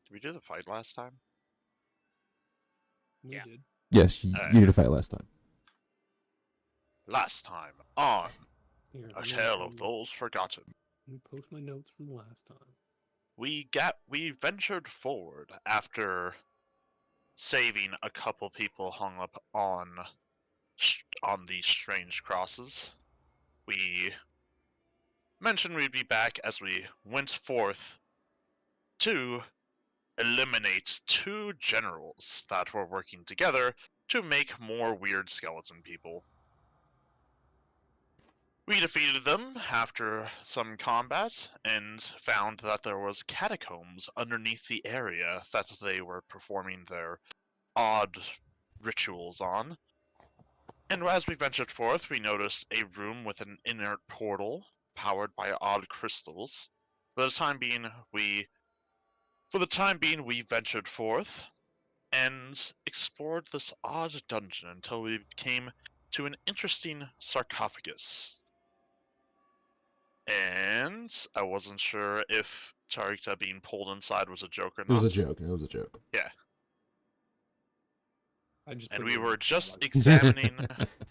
Did we do the fight last time? We did. Yes, you did a fight last time. Last time on Here, A Tale of Those Forgotten. Let me post my notes from last time. We ventured forward after saving a couple people hung up on these strange crosses. We mentioned we'd be back as we went forth to eliminate two generals that were working together to make more weird skeleton people. We defeated them after some combat and found that there was catacombs underneath the area that they were performing their odd rituals on. And as we ventured forth, we noticed a room with an inert portal powered by odd crystals. For the time being, we ventured forth and explored this odd dungeon until we came to an interesting sarcophagus. And I wasn't sure if Tarikta being pulled inside was a joke or not. It was a joke. It was a joke. Yeah. And we were just examining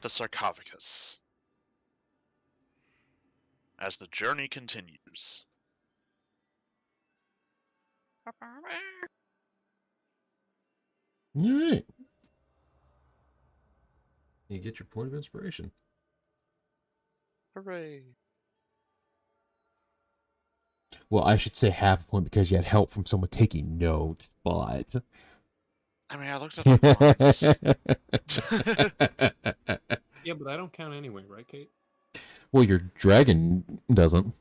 the sarcophagus as the journey continues. Alright. You get your point of inspiration. Hooray. Well, I should say half a point because you had help from someone taking notes, but... I mean, I looked at it once. Yeah, but I don't count anyway, right, Kate? Well, your dragon doesn't.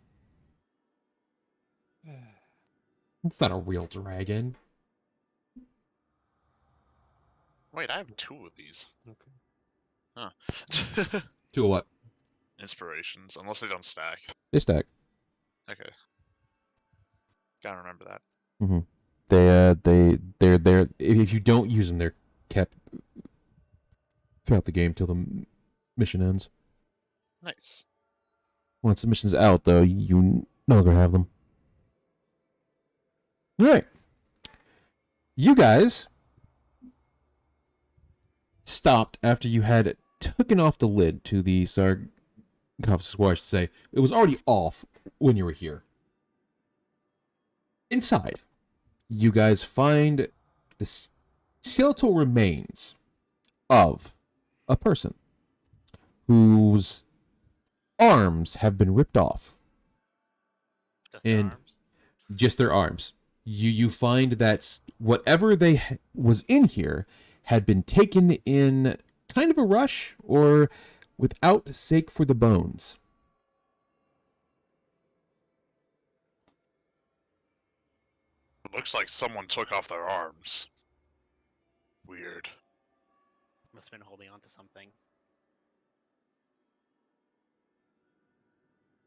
It's not a real dragon. Wait, I have two of these. Okay. Huh. Two of what? Inspirations, unless they don't stack. They stack. Okay. Gotta remember that. Mm-hmm. They're if you don't use them, they're kept throughout the game till the mission ends. Nice. Once the mission's out, though, you no longer have them. All right. You guys stopped after you had taken off the lid to the sarcophagus. Well, I should say it was already off when you were here. Inside, you guys find the skeletal remains of a person whose arms have been ripped off. Just their arms. You find that whatever was in here had been taken in kind of a rush or without sake for the bones. Looks like someone took off their arms. Weird. Must have been holding on to something.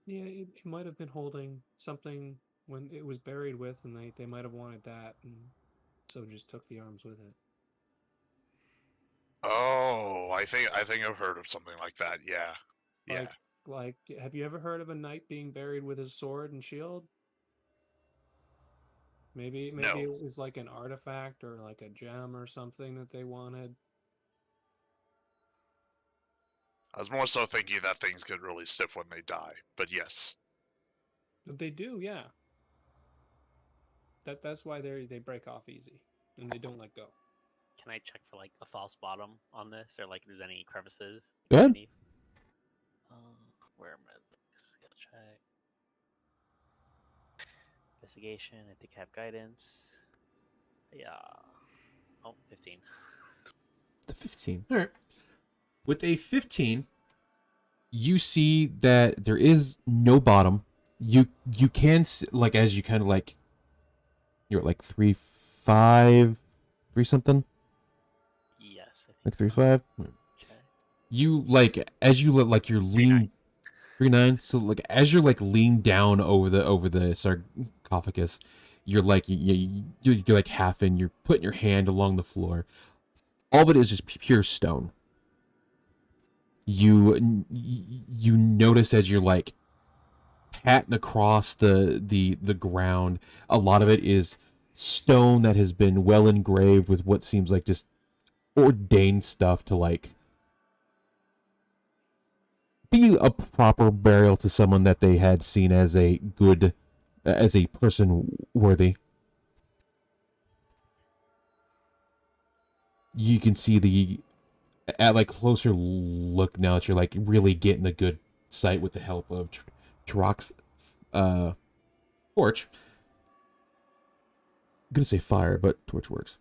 Yeah, it might have been holding something when it was buried with, and they might have wanted that, and so just took the arms with it. Oh, I think I've heard of something like that. Yeah. Yeah. Like, have you ever heard of a knight being buried with his sword and shield? Maybe No. it was like an artifact or like a gem or something that they wanted. I was more so thinking that things get really stiff when they die, but yes. They do, yeah. That's why they break off easy and they don't let go. Can I check for like a false bottom on this, or like if there's any crevices? Go ahead. Where am I? Skill check. Investigation. I think I have guidance. Yeah. Oh, 15. The 15. All right. With a 15, you see that there is no bottom. You can like as you kind of like you're at like 3.5, 3 something. Yes. Like 3.5. Okay. You like as you like you're lean 3.9. So like as you're like lean down over the sarcophagus, you're like you're like half in. You're putting your hand along the floor. All of it is just pure stone. You notice as you're like patting across the ground, a lot of it is stone that has been well engraved with what seems like just ordained stuff to like be a proper burial to someone that they had seen as a good, as a person worthy. You can see the, at like closer look now that you're like really getting a good sight with the help of Trox's torch. I'm gonna say fire, but torch works.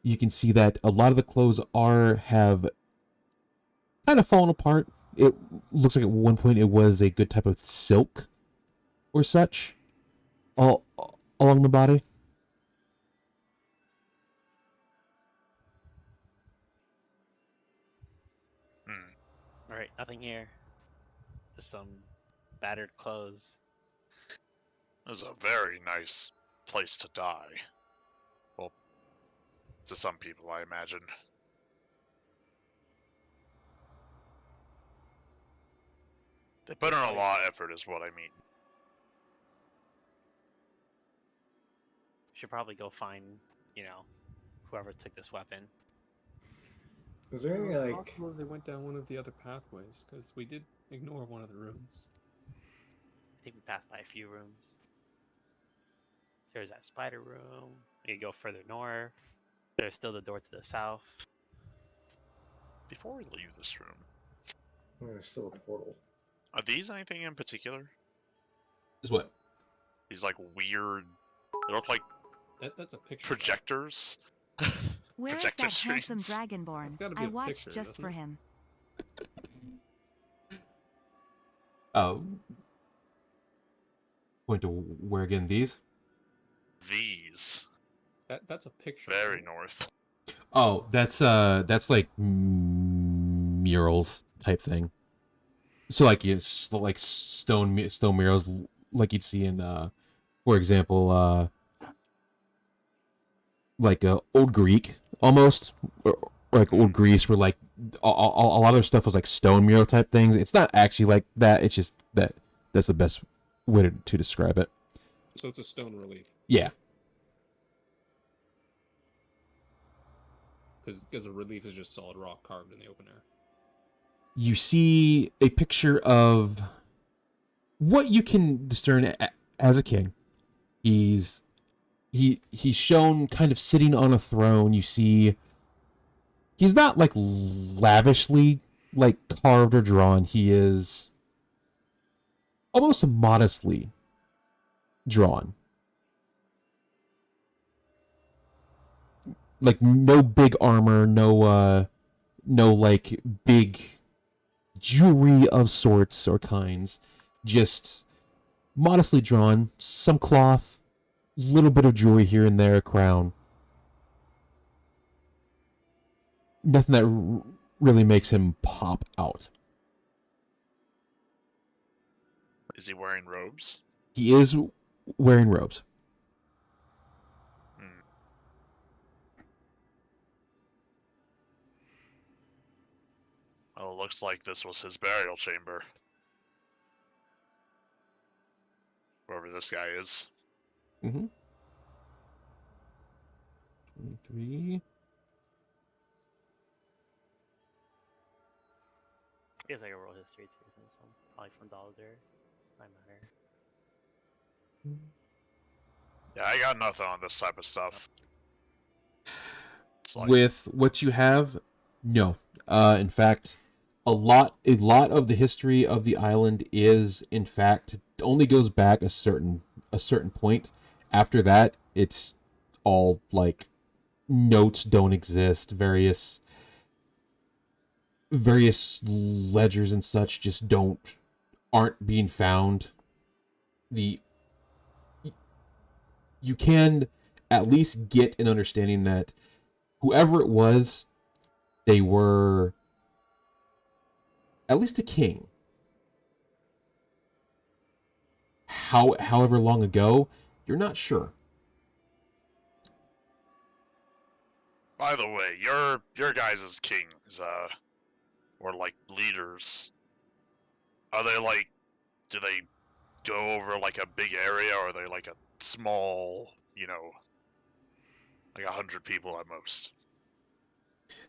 You can see that a lot of the clothes have kind of fallen apart. It looks like at one point it was a good type of silk or such all along the body. Hmm. Alright, nothing here. Just some battered clothes. This is a very nice place to die. Well, to some people, I imagine. They put in a lot of effort, is what I mean. Should probably go find, whoever took this weapon. Is there any It's like? possible they went down one of the other pathways, because we did ignore one of the rooms. I think we passed by a few rooms. There's that spider room. We could go further north. There's still the door to the south. Before we leave this room, Oh, there's still a portal. are these anything in particular? Is what? These like weird, they look like That's a picture. projectors. Where is Projector that handsome screens. dragonborn? It's gotta be I a watched picture, just doesn't for it? him. Oh. Point to where again? These? These. That's a picture. Very right? north. Oh, that's like murals type thing. So like like stone murals like you'd see in for example like old Greek almost, or like old Greece, where like a lot of their stuff was like stone mural type things. It's not actually like that. It's just that's the best way to describe it. So it's a stone relief. Yeah. Because a relief is just solid rock carved in the open air. You see a picture of what you can discern as a king. He's shown kind of sitting on a throne. You see he's not like lavishly like carved or drawn. He is almost modestly drawn. Like no big armor, no like big jewelry of sorts or kinds. Just modestly drawn, some cloth, little bit of jewelry here and there, a crown. Nothing that really makes him pop out. Is he wearing robes? He is wearing robes. Hmm. Well, it looks like this was his burial chamber. Whoever this guy is. Mm-hmm. 23. I guess I can roll history too, since I'm probably from Dollar. Might matter. Yeah, I got nothing on this type of stuff. It's like, With what you have, no. In fact, a lot of the history of the island is, in fact, only goes back a certain point. After that, it's all like notes don't exist. Various ledgers and such just aren't being found. You can at least get an understanding that whoever it was, they were at least a king. However long ago, you're not sure. by the way, your guys' kings, or like leaders, are they like, do they go over like a big area, or are they like a small, like 100 people at most.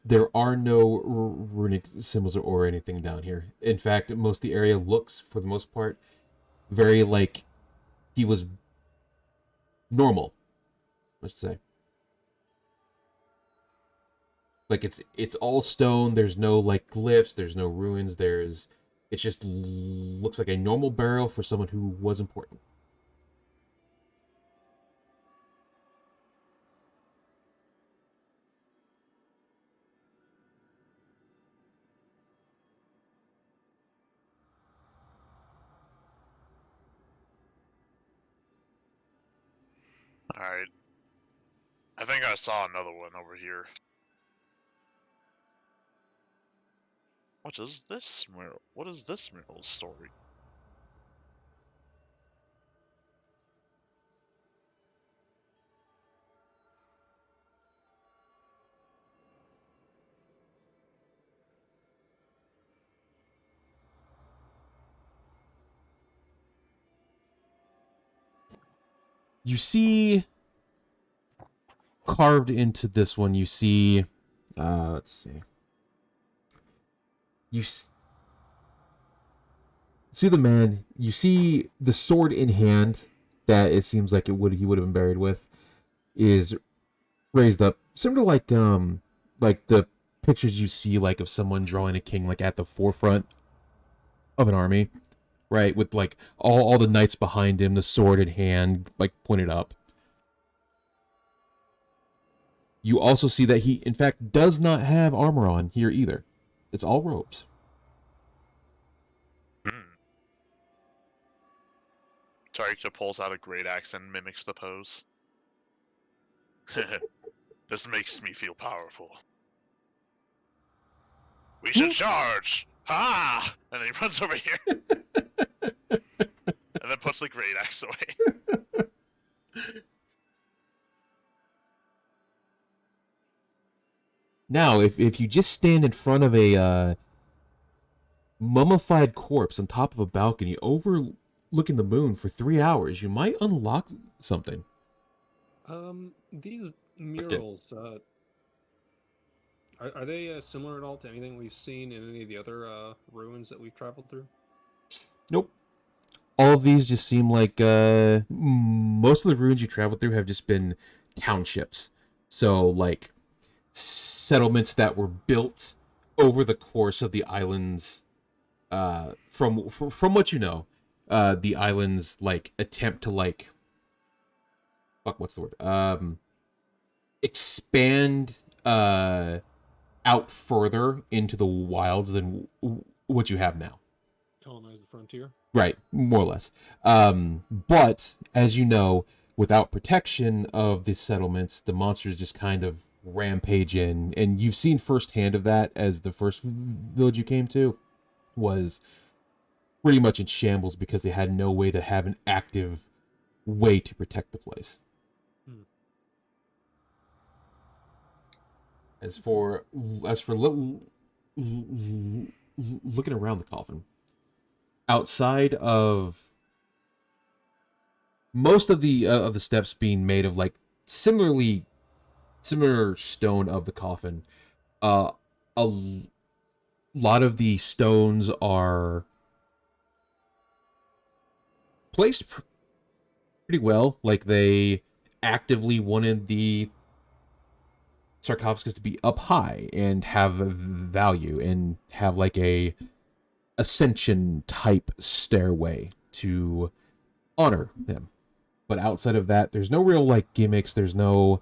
There are no runic symbols or anything down here. In fact, most of the area looks, for the most part, very like he was normal, let's say. Like it's all stone. There's no like glyphs. There's no ruins. It just looks like a normal burial for someone who was important. Alright. I think I saw another one over here. What is this mural? What is this mural's story? You see carved into this one, you see let's see. You see the man, you see the sword in hand that it seems like he would have been buried with is raised up, similar to like the pictures you see like of someone drawing a king like at the forefront of an army, right? With like all the knights behind him, the sword in hand, like pointed up. You also see that he, in fact, does not have armor on here either. It's all robes. Tarikta pulls out a great axe and mimics the pose. This makes me feel powerful. We should charge! Ha! And then he runs over here. And then puts the great axe away. Now, if you just stand in front of a mummified corpse on top of a balcony overlooking the moon for 3 hours, you might unlock something. These murals, are they similar at all to anything we've seen in any of the other ruins that we've traveled through? Nope. All of these just seem like most of the ruins you traveled through have just been townships. So, like, settlements that were built over the course of the islands. From what you know, the islands like attempt to like, what's the word? Expand out further into the wilds than what you have now. Colonize the frontier. Right, more or less. But as you know, without protection of the settlements, the monsters just kind of rampage in, and you've seen firsthand of that as the first village you came to was pretty much in shambles because they had no way to have an active way to protect the place. As for looking around the coffin, outside of most of the steps being made of like similar stone of the coffin, a lot of the stones are placed pretty well. Like they actively wanted the sarcophagus to be up high and have value and have like a ascension type stairway to honor him. But outside of that, there's no real like gimmicks. There's no,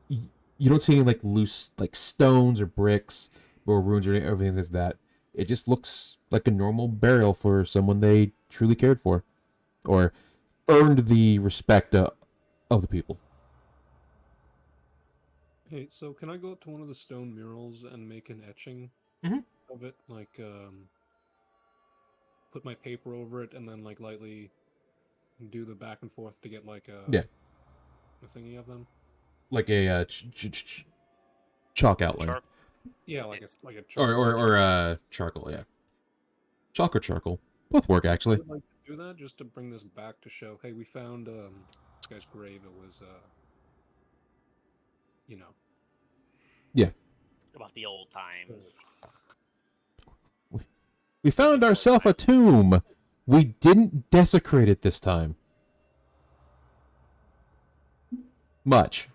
you don't see any like loose like stones or bricks or ruins or everything like that. It just looks like a normal burial for someone they truly cared for or earned the respect of the people. Hey, so can I go up to one of the stone murals and make an etching of it? Like, put my paper over it and then, like, lightly do the back and forth to get, like, a thingy of them? Like a chalk outline. Yeah, like a chalk. Or charcoal, yeah. Chalk or charcoal. Both work, actually. I would like to do that just to bring this back to show, hey, we found guy's grave, it was, you know. About the old times. We found ourselves a tomb. We didn't desecrate it this time. Much.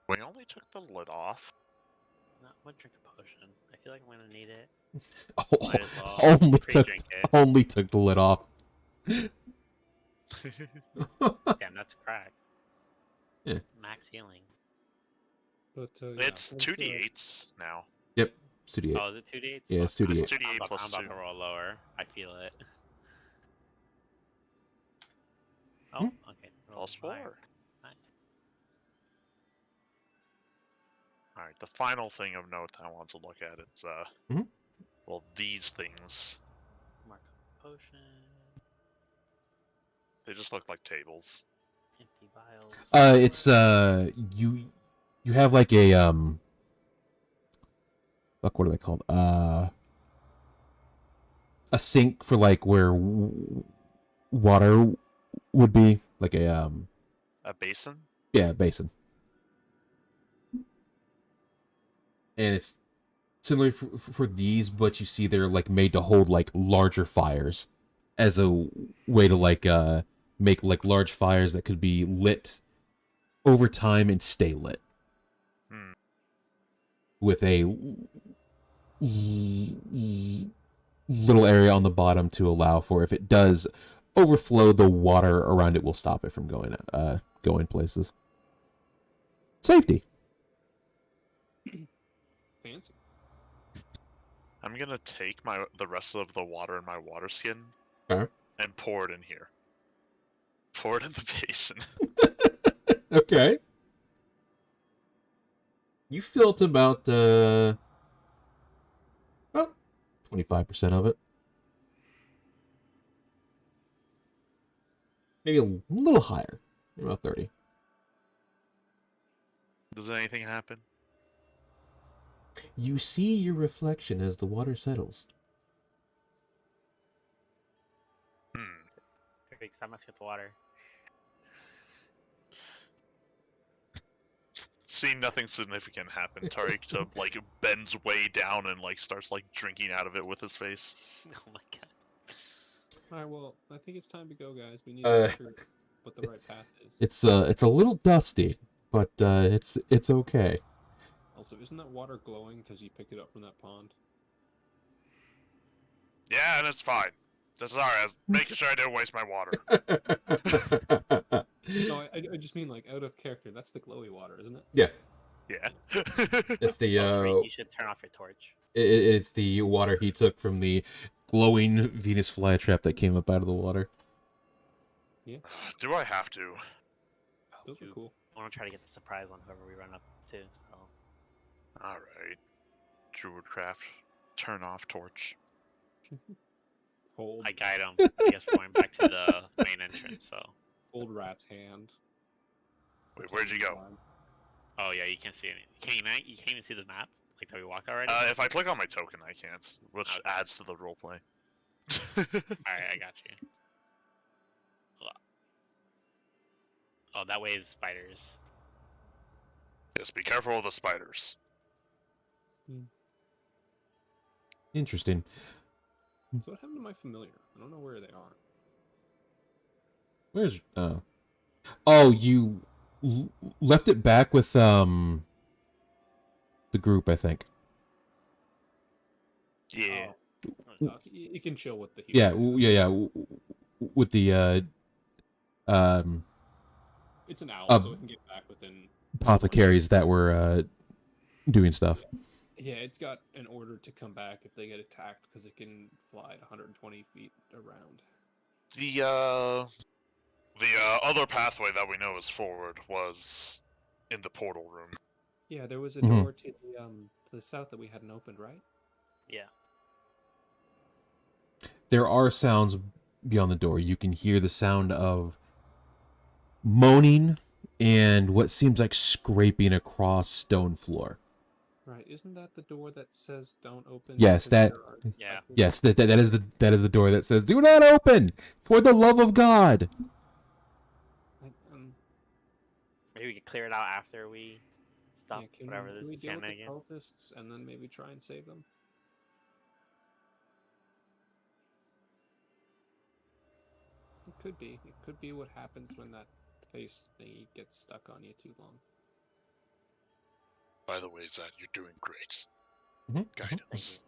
We only took the lid off. Not one drink a potion. I feel like I'm gonna need it. Oh, Might as well pre-drink it. only took the lid off. Damn, that's cracked. Yeah. Max healing. But, It's yeah, 2d8s now. Yep. Studio. Oh, is it 2d8? Yeah, it's 2d8. It's 2d8 I'm plus about 2. to roll lower. I feel it. Oh, Hmm. okay. Plus Roll 4. higher. Nice. Alright, the final thing of note I want to look at is, Mhm. well, these things. Mark potion. They just look like tables. Empty vials. It's you have like a fuck, what are they called? A sink for like where water would be, like a A basin? yeah, basin. And it's similar for these, but you see they're like made to hold like larger fires as a way to like make like large fires that could be lit over time and stay lit. Hmm. With a little area on the bottom to allow for, if it does overflow, the water around it will stop it from going places. Safety. fancy. I'm gonna take the rest of the water in my water skin Okay. and pour it in here. Pour it in the basin. Okay. You filled about 25% of it. Maybe a little higher. Maybe about 30. Does anything happen? You see your reflection as the water settles. Because I must get the water. Seeing nothing significant happen, Tariq like bends way down and like starts like drinking out of it with his face. Oh my god. Alright, well, I think it's time to go, guys. We need to Uh, figure what the right path is. It's a little dusty, but it's okay. Also, isn't that water glowing because you picked it up from that pond? Yeah, and it's fine. That's alright. Making sure I don't waste my water. No, I just mean like out of character. That's the glowy water, isn't it? Yeah, Yeah. it's the Oh, Tariq, you should turn off your torch. it's the water he took from the glowing Venus flytrap that came up out of the water. Do I have to? Those are cool. I want to try to get the surprise on whoever we run up to. So Alright. Druidcraft. Turn off torch. Hold, I guide him. I guess we're going back to the main entrance. So. hold rat's hand. Wait, where'd you go? Oh yeah, you can't see any. You can't even see the map like that we walked already. If I click on my token, I can't, which Okay. adds to the roleplay. Alright, I got you. Oh, that way is spiders. Yes, be careful of the spiders. Interesting. So what happened to my familiar? I don't know where they are. Where's oh, you left it back with the group, I think. Yeah. You can chill with the Yeah, human. yeah. With the It's an owl, so it can get back within. apothecaries that were doing stuff. Yeah, it's got an order to come back if they get attacked because it can fly at 120 feet around. The other pathway that we know is forward was in the portal room. Yeah, there was a Mhm. door to the south that we hadn't opened, right? Yeah. There are sounds beyond the door. You can hear the sound of moaning and what seems like scraping across stone floor. Right, isn't that the door that says don't open? Yes, because that- there are Yeah. infected? Yes, that is the door that says, "Do not open, for the love of God." I, Maybe we could clear it out after we stop yeah, whatever can this we deal with the shenanigan. cultists and then maybe try and save them? It could be. It could be what happens when that face thingy gets stuck on you too long. By the way, Zed, you're doing great. Mhm, Guidance.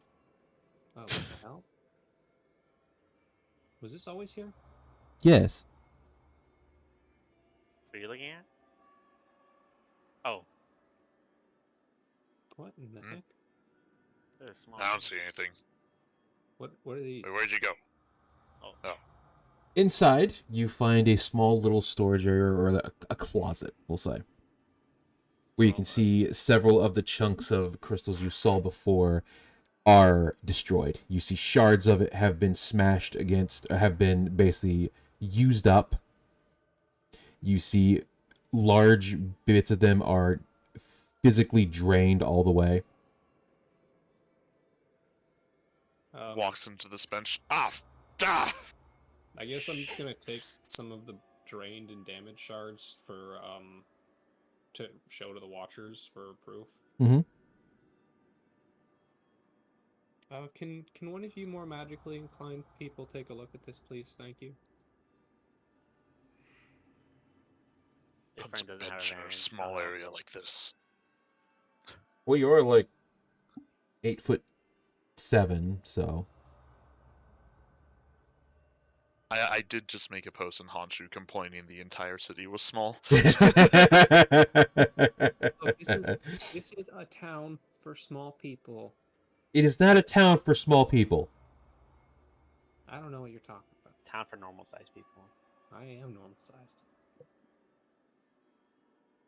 Oh, what the hell? Was this always here? Yes. What are you looking at? Oh, What in the Hmm? heck? there's a small. I don't see anything. What are these? Wait, where'd you go? Inside, you find a small little storage area, or a closet, we'll say, where you can Alright. see several of the chunks of crystals you saw before are destroyed. You see shards of it have been smashed against, or have been basically used up. You see large bits of them are physically drained all the way. Walks into this bench. Ah! I guess I'm just gonna take some of the drained and damaged shards for to show to the watchers for proof. Mhm. Can one of you more magically inclined people take a look at this, please? Thank you. Your Comes friend a doesn't have bench a in a variance. small Uh-oh. area like this. Well, you're like 8'7", so. I did just make a post in Honshu complaining the entire city was small. Look, this is a town for small people. It is not a town for small people. I don't know what you're talking about. Town for normal sized people. I am normal sized.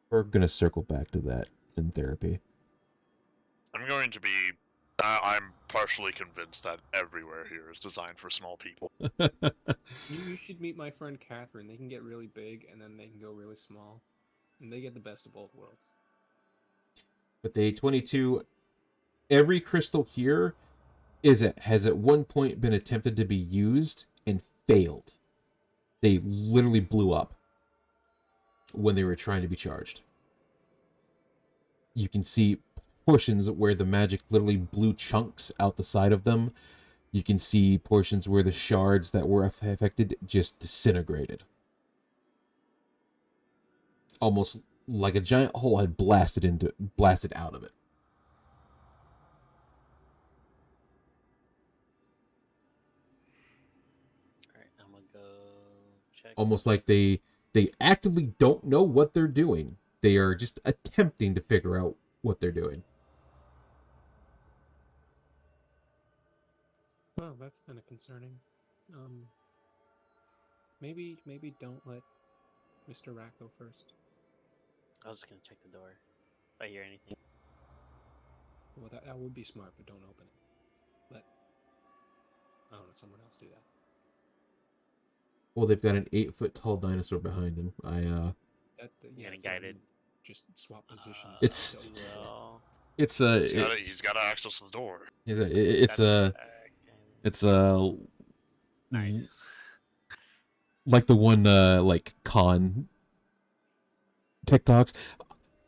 We're gonna circle back to that in therapy. I'm going to be. I'm partially convinced that everywhere here is designed for small people. You should meet my friend Catherine. They can get really big and then they can go really small. And they get the best of both worlds. With the 22, every crystal here has at one point been attempted to be used and failed. They literally blew up when they were trying to be charged. You can see portions where the magic literally blew chunks out the side of them. You can see portions where the shards that were affected just disintegrated. Almost like a giant hole had blasted out of it. Alright, I'm gonna go check. Almost like they actively don't know what they're doing. They are just attempting to figure out what they're doing. Well, that's kind of concerning. Maybe don't let Mr. Rack go first. I was just gonna check the door. If I hear anything. Well, that would be smart, but don't open it. Let, I don't know, someone else do that. Well, they've got an 8-foot tall dinosaur behind him. Yeah, Getting throw guided. him, just swap positions. It's- so- Well, It's a He's got to access the door. it's a nice. like the one like con TikToks.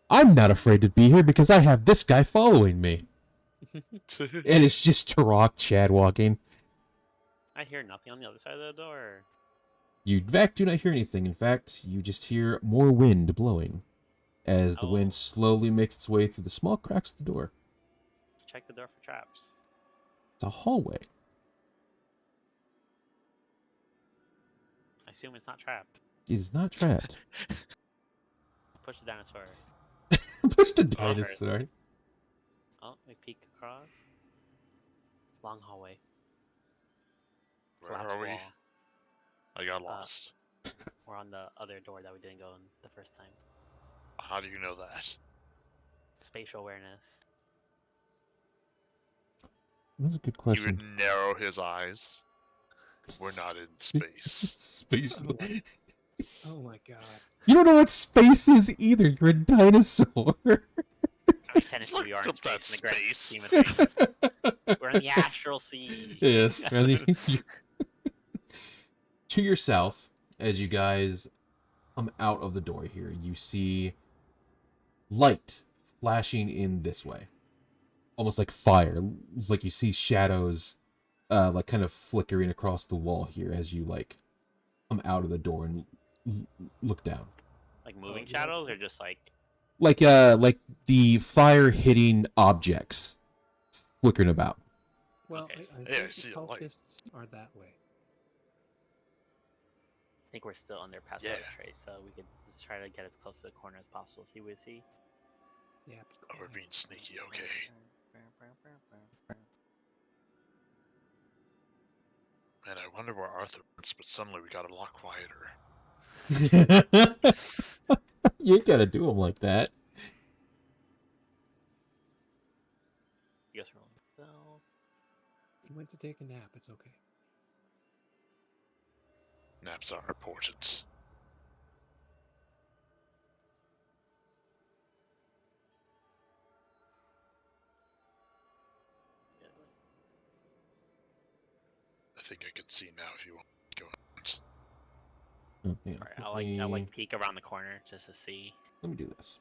I'm not afraid to be here because I have this guy following me, and it's just Turok Chad walking. I hear nothing on the other side of the door. You in fact do not hear anything. In fact, you just hear more wind blowing as the wind Oh. slowly makes its way through the small cracks of the door. Check the door for traps. It's a hallway. I assume it's not trapped. It is not trapped. Push the dinosaur. Push the Oh, dinosaur. Oh, we peek across. Long hallway. Where Collapsed are we? wall. I got lost. We're on the other door that we didn't go in the first time. How do you know that? Spatial awareness. That's a good He question. would narrow his eyes. We're not in space. Space. Oh my god. You don't know what space is either. You're a dinosaur. I mean, technically, we are in Look at space in the that grand space. scheme of things. We're in the astral sea. Yes. To your south, as you guys come out of the door here, you see light flashing in this way, almost like fire. Like you see shadows, like kind of flickering across the wall here as you like come out of the door and look down. Like moving yeah. shadows, or just like Like the fire hitting objects flickering about. Well, Okay. I Yeah, I think see the a light. cultists are that way. I think we're still under past Yeah. trace, so we could just try to get as close to the corner as possible. See what we see. Yeah, be Oh, we're quiet. being sneaky, okay. Man, I wonder where Arthur is, but suddenly we got a lot quieter. You ain't gotta do them like that. You guys roll stealth. He went to take a nap. It's okay. Naps are important. I think I can see now if you want to go out. Oh, hang on. Alright, I like peek around the corner just to see. Let me do this.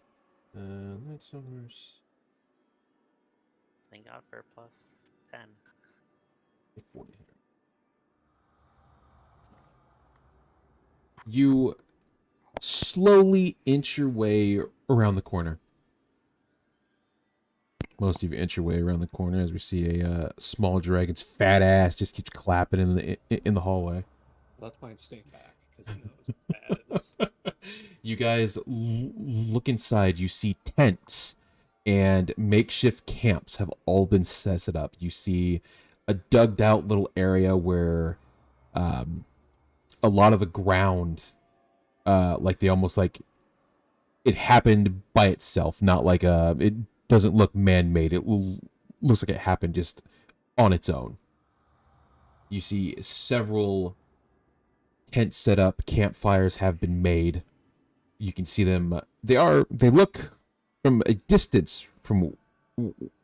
Light source. Thank God for plus 10. 40 here. You slowly inch your way around the corner. Most of you inch your way around the corner as we see a small dragon's fat ass just keeps clapping in the hallway. That's why it's staying back, because he knows it's bad at this. You guys look inside. You see tents and makeshift camps have all been set up. You see a dug out little area where a lot of the ground, like they almost like it happened by itself, not like it doesn't look man-made. It looks like it happened just on its own. You see several tents set up, campfires have been made. You can see them. They look from a distance from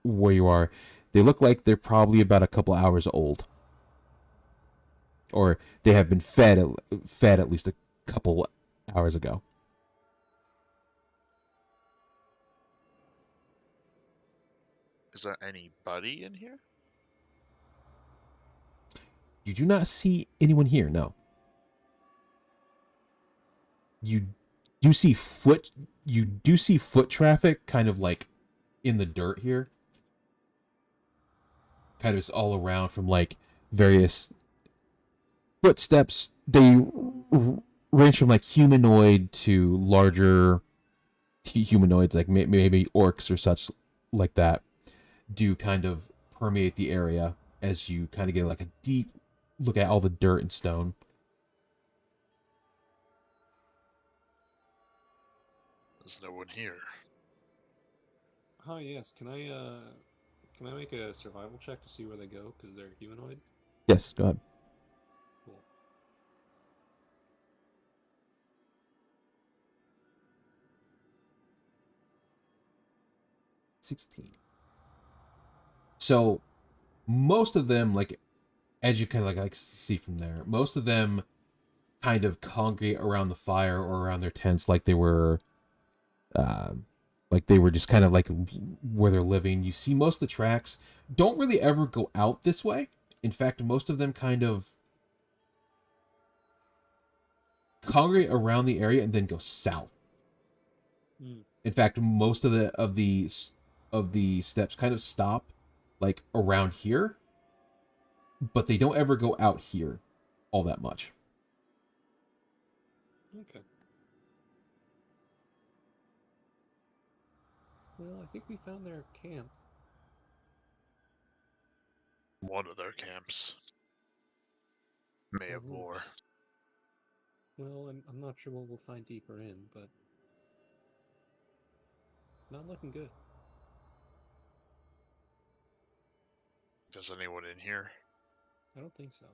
where you are. They look like they're probably about a couple hours old, or they have been fed at least a couple hours ago. Is there anybody in here? You do not see anyone here. No. You do see foot traffic kind of like in the dirt here, kind of all around from like various footsteps. They range from like humanoid to larger humanoids, like maybe orcs or such like that, do kind of permeate the area as you kind of get like a deep look at all the dirt and stone. There's no one here. Oh yes, can I make a survival check to see where they go? Because they're humanoid. Yes, go ahead. Cool. $16. So most of them, like as you kind of like see from there, most of them kind of congregate around the fire or around their tents like they were just kind of like where they're living. You see most of the tracks don't really ever go out this way. In fact, most of them kind of congregate around the area and then go south. In fact, most of the steps kind of stop like around here, but they don't ever go out here all that much. Okay. Well, I think we found their camp. One of their camps. May have Mhm. more. Well, I'm not sure what we'll find deeper in, but not looking good. There's anyone in here? I don't think so.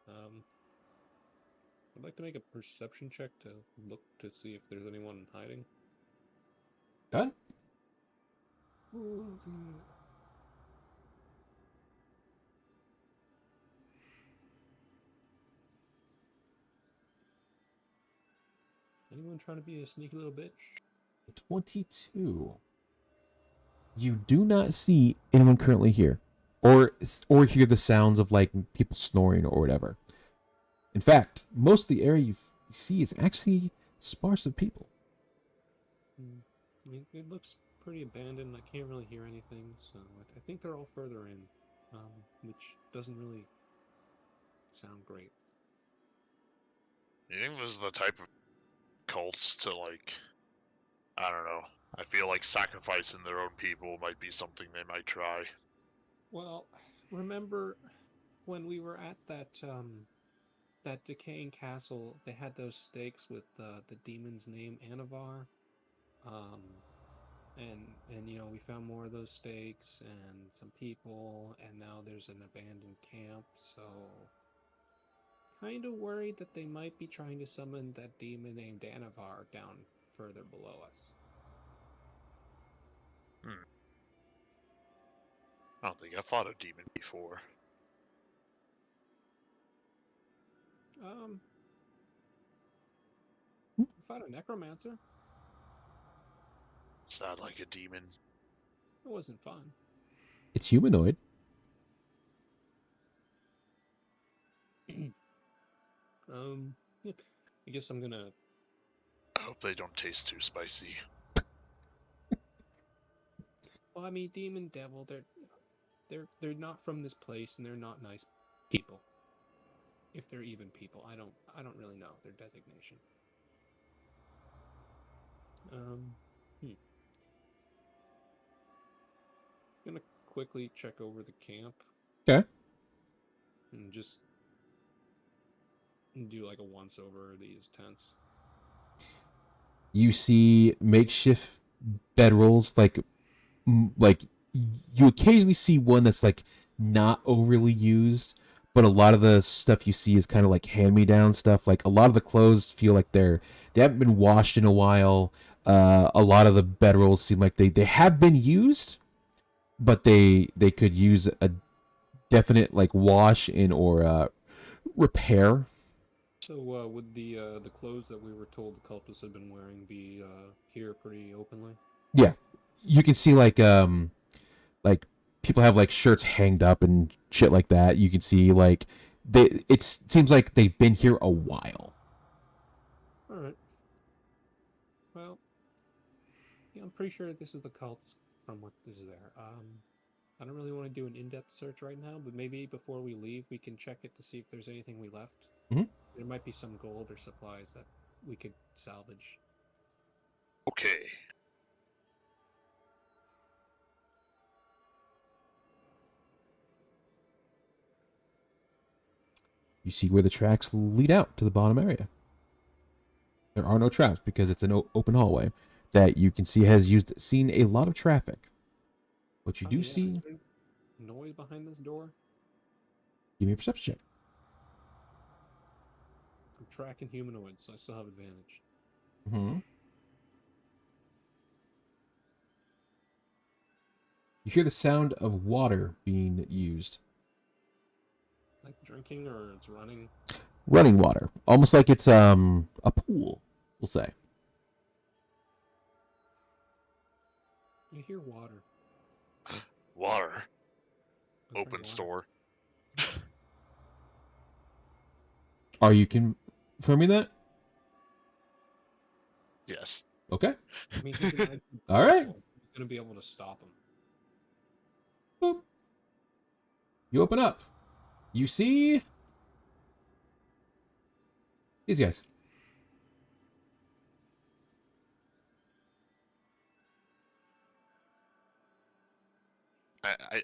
I'd like to make a perception check to look to see if there's anyone hiding. Done. Oh, yeah. Anyone trying to be a sneaky little bitch? 22. You do not see anyone currently here, or hear the sounds of like people snoring or whatever. In fact, most of the area you see is actually sparse of people. I mean, it looks pretty abandoned. I can't really hear anything, so I think they're all further in, which doesn't really sound great. You think this is the type of cults to like? I don't know. I feel like sacrificing their own people might be something they might try. Well, remember when we were at that decaying castle? They had those stakes with the demon's name, Anavar. Um, and you know, we found more of those stakes and some people, and now there's an abandoned camp. So kind of worried that they might be trying to summon that demon named Anavar down further below us. I don't think I fought a demon before. Um, Fight a necromancer. Is that like a demon? It wasn't fun. It's humanoid. Yeah, I guess I'm gonna. I hope they don't taste too spicy. Well, I mean, demon, devil, they're not from this place, and they're not nice people. If they're even people, I don't really know their designation. Gonna quickly check over the camp Okay. and just do like a once over of these tents. You see makeshift bedrolls, like you occasionally see one that's like not overly used, but a lot of the stuff you see is kind of like hand-me-down stuff. Like a lot of the clothes feel like they haven't been washed in a while. A lot of the bedrolls seem like they have been used, but they could use a definite like wash in or repair. So, would the clothes that we were told the cultists had been wearing be here pretty openly? Yeah, you can see like people have like shirts hanged up and shit like that. You can see like it seems like they've been here a while. All right. Well, yeah, I'm pretty sure this is the cults from what is there. I don't really want to do an in-depth search right now, but maybe before we leave, we can check it to see if there's anything we left. Mhm. There might be some gold or supplies that we could salvage. Okay. You see where the tracks lead out to the bottom area. There are no traps because it's an open hallway that you can see has seen a lot of traffic. What you do see, Is there noise behind this door? give me a perception check. I'm tracking humanoids, so I still have advantage. Mm-hmm. You hear the sound of water being used. Like drinking or it's running? Running water. Almost like it's a pool, we'll say. You hear water. Water. I'll try Open water. store. Are you confirming that? Yes. Okay. I mean, he's an IT All right. so he's gonna be able to stop him. Boop. You open up. You see these guys.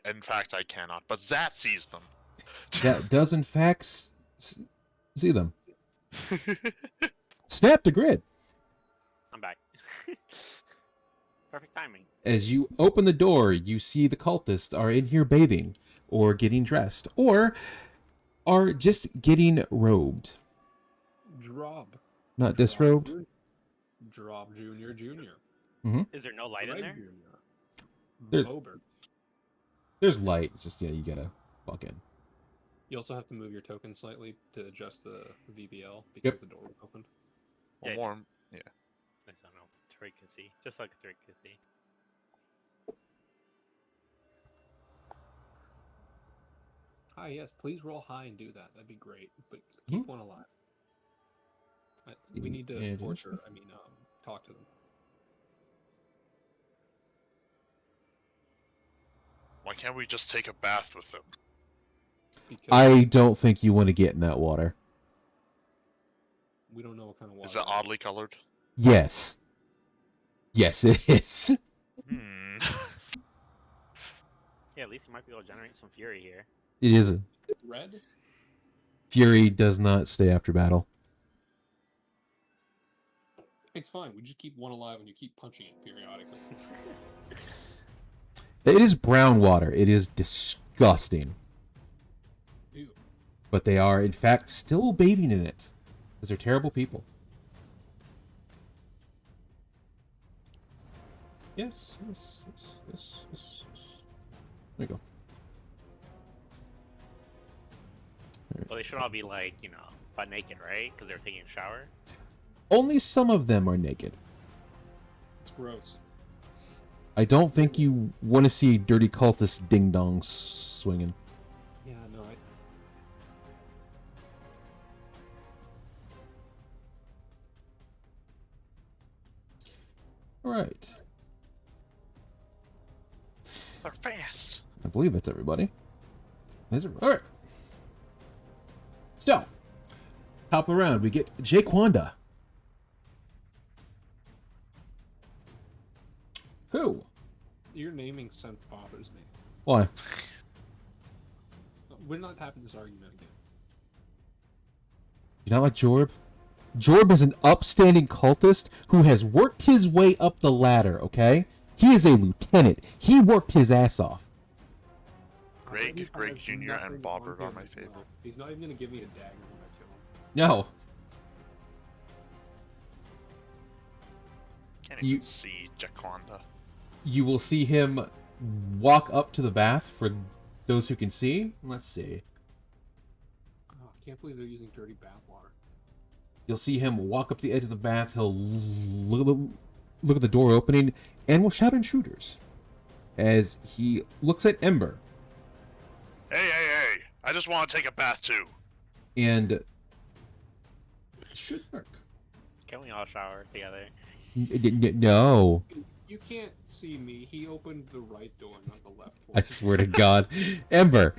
In fact, I cannot. But Zat sees them. That does in fact see them. Snap the grid. I'm back. Perfect timing. As you open the door, you see the cultists are in here bathing, or getting dressed, or are just getting robed. Drop. Not Drop disrobed. Drop Junior. Is there no light in Greg there? Junior. There's- Mober. There's light. It's just, yeah, you gotta walk in. You also have to move your token slightly to adjust the VBL because the door was opened. Well, Yeah, more. I just don't know. Tariq can see. Just like Tariq can see. Hi, yes, please roll high and do that. That'd be great. But keep one alive. We need to And torture. Talk to them. Why can't we just take a bath with them? Because I don't think you want to get in that water. we don't know what kind of water. Is it oddly colored? Yes. Yes, it is. Hmm. Yeah, at least you might be able to generate some fury here. It is. Red? Fury does not stay after battle. It's fine. We just keep one alive and you keep punching it periodically. It is brown water. It is disgusting. Ew. But they are, in fact, still bathing in it. Because they're terrible people. Yes, yes, yes, yes, yes, yes. There you go. Well, they should all be like, butt naked, right? Because they're taking a shower. Only some of them are naked. It's gross. I don't think you want to see dirty cultist ding-dongs swinging. Yeah, no, Alright. They're fast. I believe that's everybody. Alright. So, top of the round, we get Jaquanda. Who? Your naming sense bothers me. Why? We're not having this argument again. You not like Jorb? Jorb is an upstanding cultist who has worked his way up the ladder, okay? He is a lieutenant. He worked his ass off. Greg Has Jr. nothing and on Bobbert him are my as favorite. well. He's not even gonna give me a dagger when I kill him. No. Can't You- even see Jaquanda. You will see him walk up to the bath for those who can see. Let's see. Oh, I can't believe they're using dirty bathwater. You'll see him walk up to the edge of the bath. He'll look at the door opening and will shout intruders as he looks at Ember. Hey! I just want to take a bath too. And it should work. Can we all shower together? No. You can't see me. He opened the right door, not the left one. I swear to God. Ember,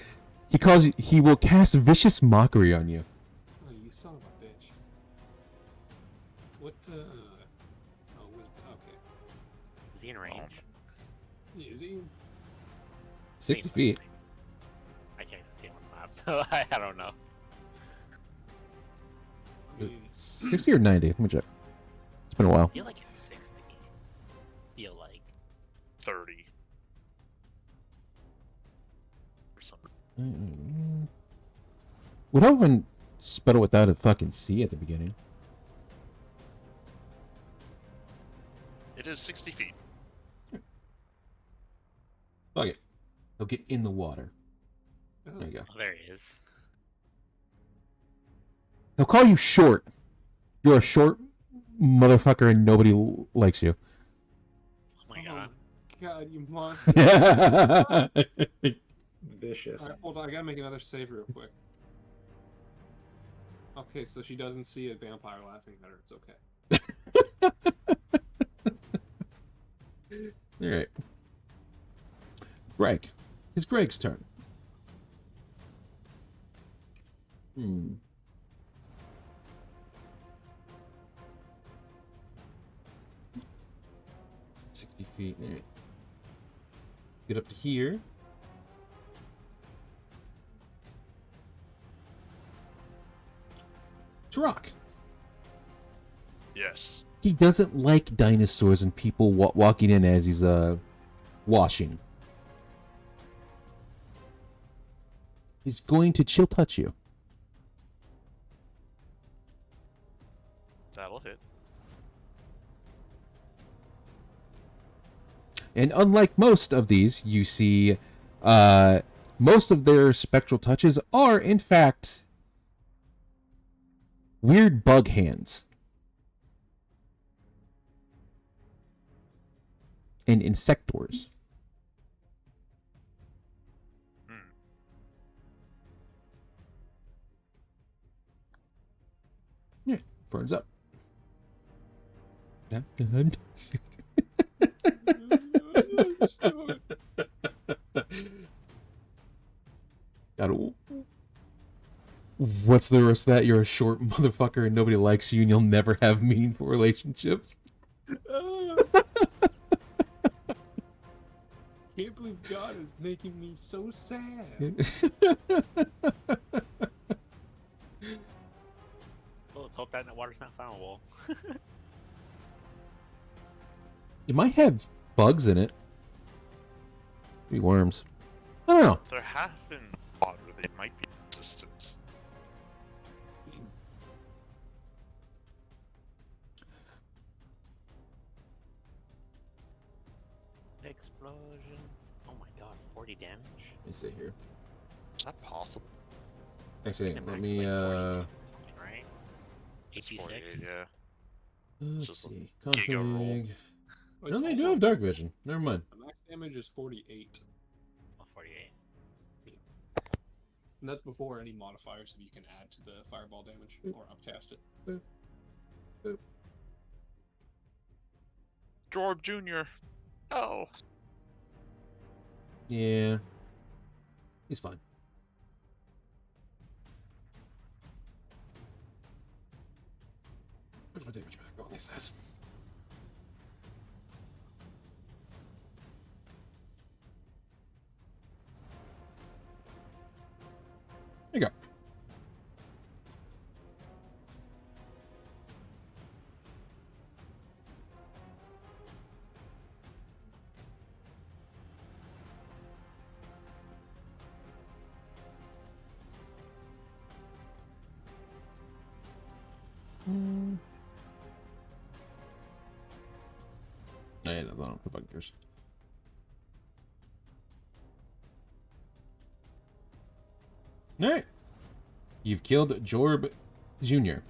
he will cast vicious mockery on you. Oh, you son of a bitch. What, Oh, wisdom. Okay. Is he in range? Is he? 60 feet. I can't even see him on the map, so I don't know. I mean, 60 or 90? Let me check. It's been a while. I feel like it's 60. Feel like. 30. Or something. Would have been spell without a fucking C at the beginning. It is 60 feet. Fuck it. He'll get in the water. There you go. Oh, there he is. He'll call you short. You're a short motherfucker and nobody likes you. Oh my god. God, you monster. Vicious. Alright, hold on. I gotta make another save real quick. Okay, so she doesn't see a vampire laughing at her. It's okay. Alright. Greg. It's Greg's turn. Hmm. Feet. Alright. Get up to here. Turok. Yes. He doesn't like dinosaurs and people walking in as he's washing. He's going to chill touch you. That'll hit. And unlike most of these, you see most of their spectral touches are, in fact, weird bug hands. And insectors. Yeah, Fern's up. What's the rest of that? You're a short motherfucker and nobody likes you and you'll never have meaningful relationships. Can't believe God is making me so sad. Well, let's hope that water's not flammable. It might have bugs in it. Maybe worms. I don't know. If there have been water, they might be resistant. Explosion. Oh my god, 40 damage? Let me see here. Is that possible? Actually, The let max is me, like 40 damage, right? It's 86? 48, yeah. let's Just see. giga roll. Config. Oh, No, it's they do all- have dark vision. Never mind. The max damage is 48. Oh, 48. And that's before any modifiers that you can add to the fireball damage or upcast it. Jorb Jr. Oh. Yeah. He's fine. Where's my damage back? Oh, at least this. There you go. Yeah, that's not the bunkers. Alright. You've killed Jorb Jr.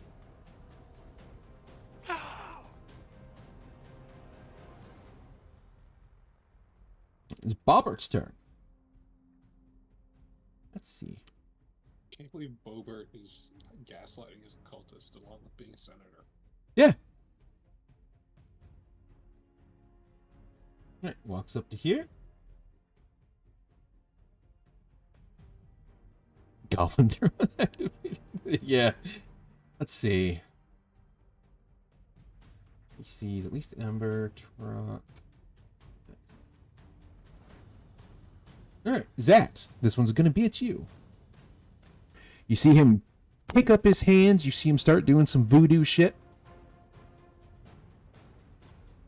It's Bobbert's turn. Let's see. Can't believe Bobert is gaslighting as a cultist along with being a senator. Yeah. Alright, walks up to here. Goblin turn activated. Yeah. Let's see. He sees at least Ember, Truck. Alright, Zat. This one's gonna be at you. You see him pick up his hands, you see him start doing some voodoo shit.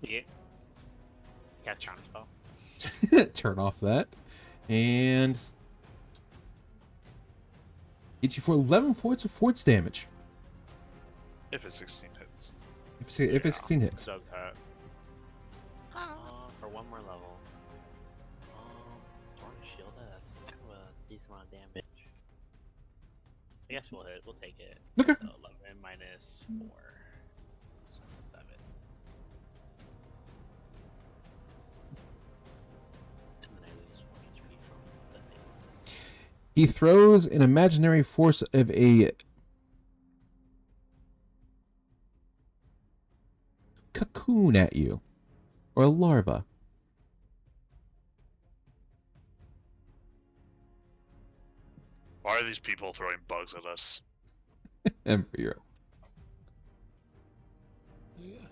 Yeah. Cast charm spell. Turn off that. And hit you for 11 points of force damage. If it's 16 hits. If it's 16 hits. Does hurt. For one more level. Thorn shield, that's kind of a decent amount of damage. I guess we'll hit. We'll take it. Okay. So 11 minus 4. So 7. And then I lose 1 HP from the thing. He throws an imaginary force of a cocoon at you. Or a larva. Why are these people throwing bugs at us? Ember, you're up. Yeah.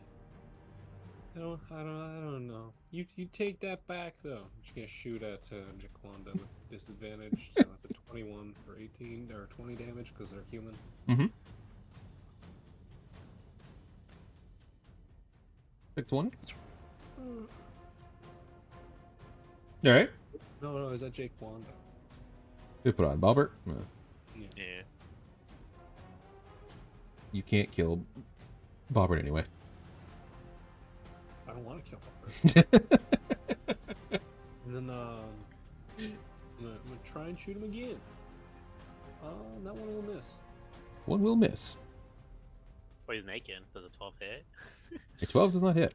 I don't know. You take that back though. I'm just gonna shoot at Jaquanda with disadvantage. So that's a 21 for 18 or 20 damage because they're human. Pick 20. Alright. No, is that Jaquanda? Who put on Bobbert? No. Yeah. You can't kill Bobbert anyway. I don't want to kill her. And then I'm gonna try and shoot him again. That one will miss. One will miss. Oh, he's naked. Does a 12 hit? A 12 does not hit.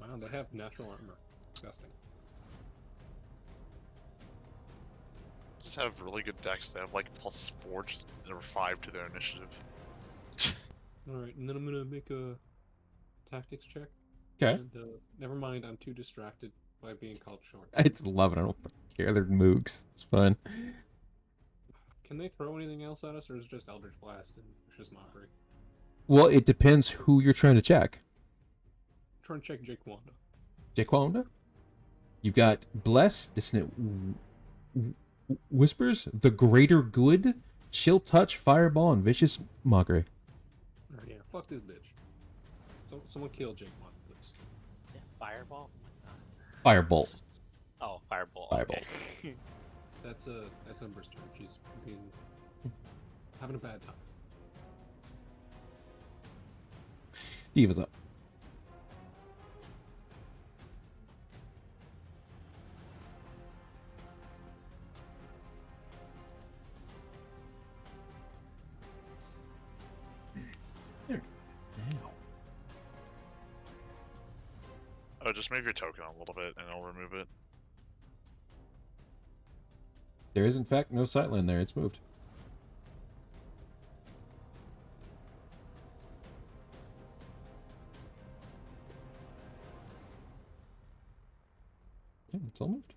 Wow, they have natural armor. Disgusting. Just have really good decks. They have like +4 or 5 to their initiative. Alright, and then I'm gonna make a tactics check. Okay. And never mind, I'm too distracted by being called short. I just love it. I don't care. They're mooks. It's fun. Can they throw anything else at us, or is it just Eldritch Blast and Vicious Mockery? Well, it depends who you're trying to check. Try and check Jake Wanda. Jaquanda? You've got Bless, Dissonant Whispers, The Greater Good, Chill Touch, Fireball, and Vicious Mockery. Oh, yeah, fuck this bitch. So, someone kill Jake Wanda, please. Yeah, fireball? Oh Firebolt. my god. Oh, fireball. Firebolt. Okay. That's Umber's turn. She's having a bad time. Diva's up. There. Now. Oh, just move your token a little bit and I'll remove it. There is, in fact, no sightline there. It's moved. Yeah, it's all moved.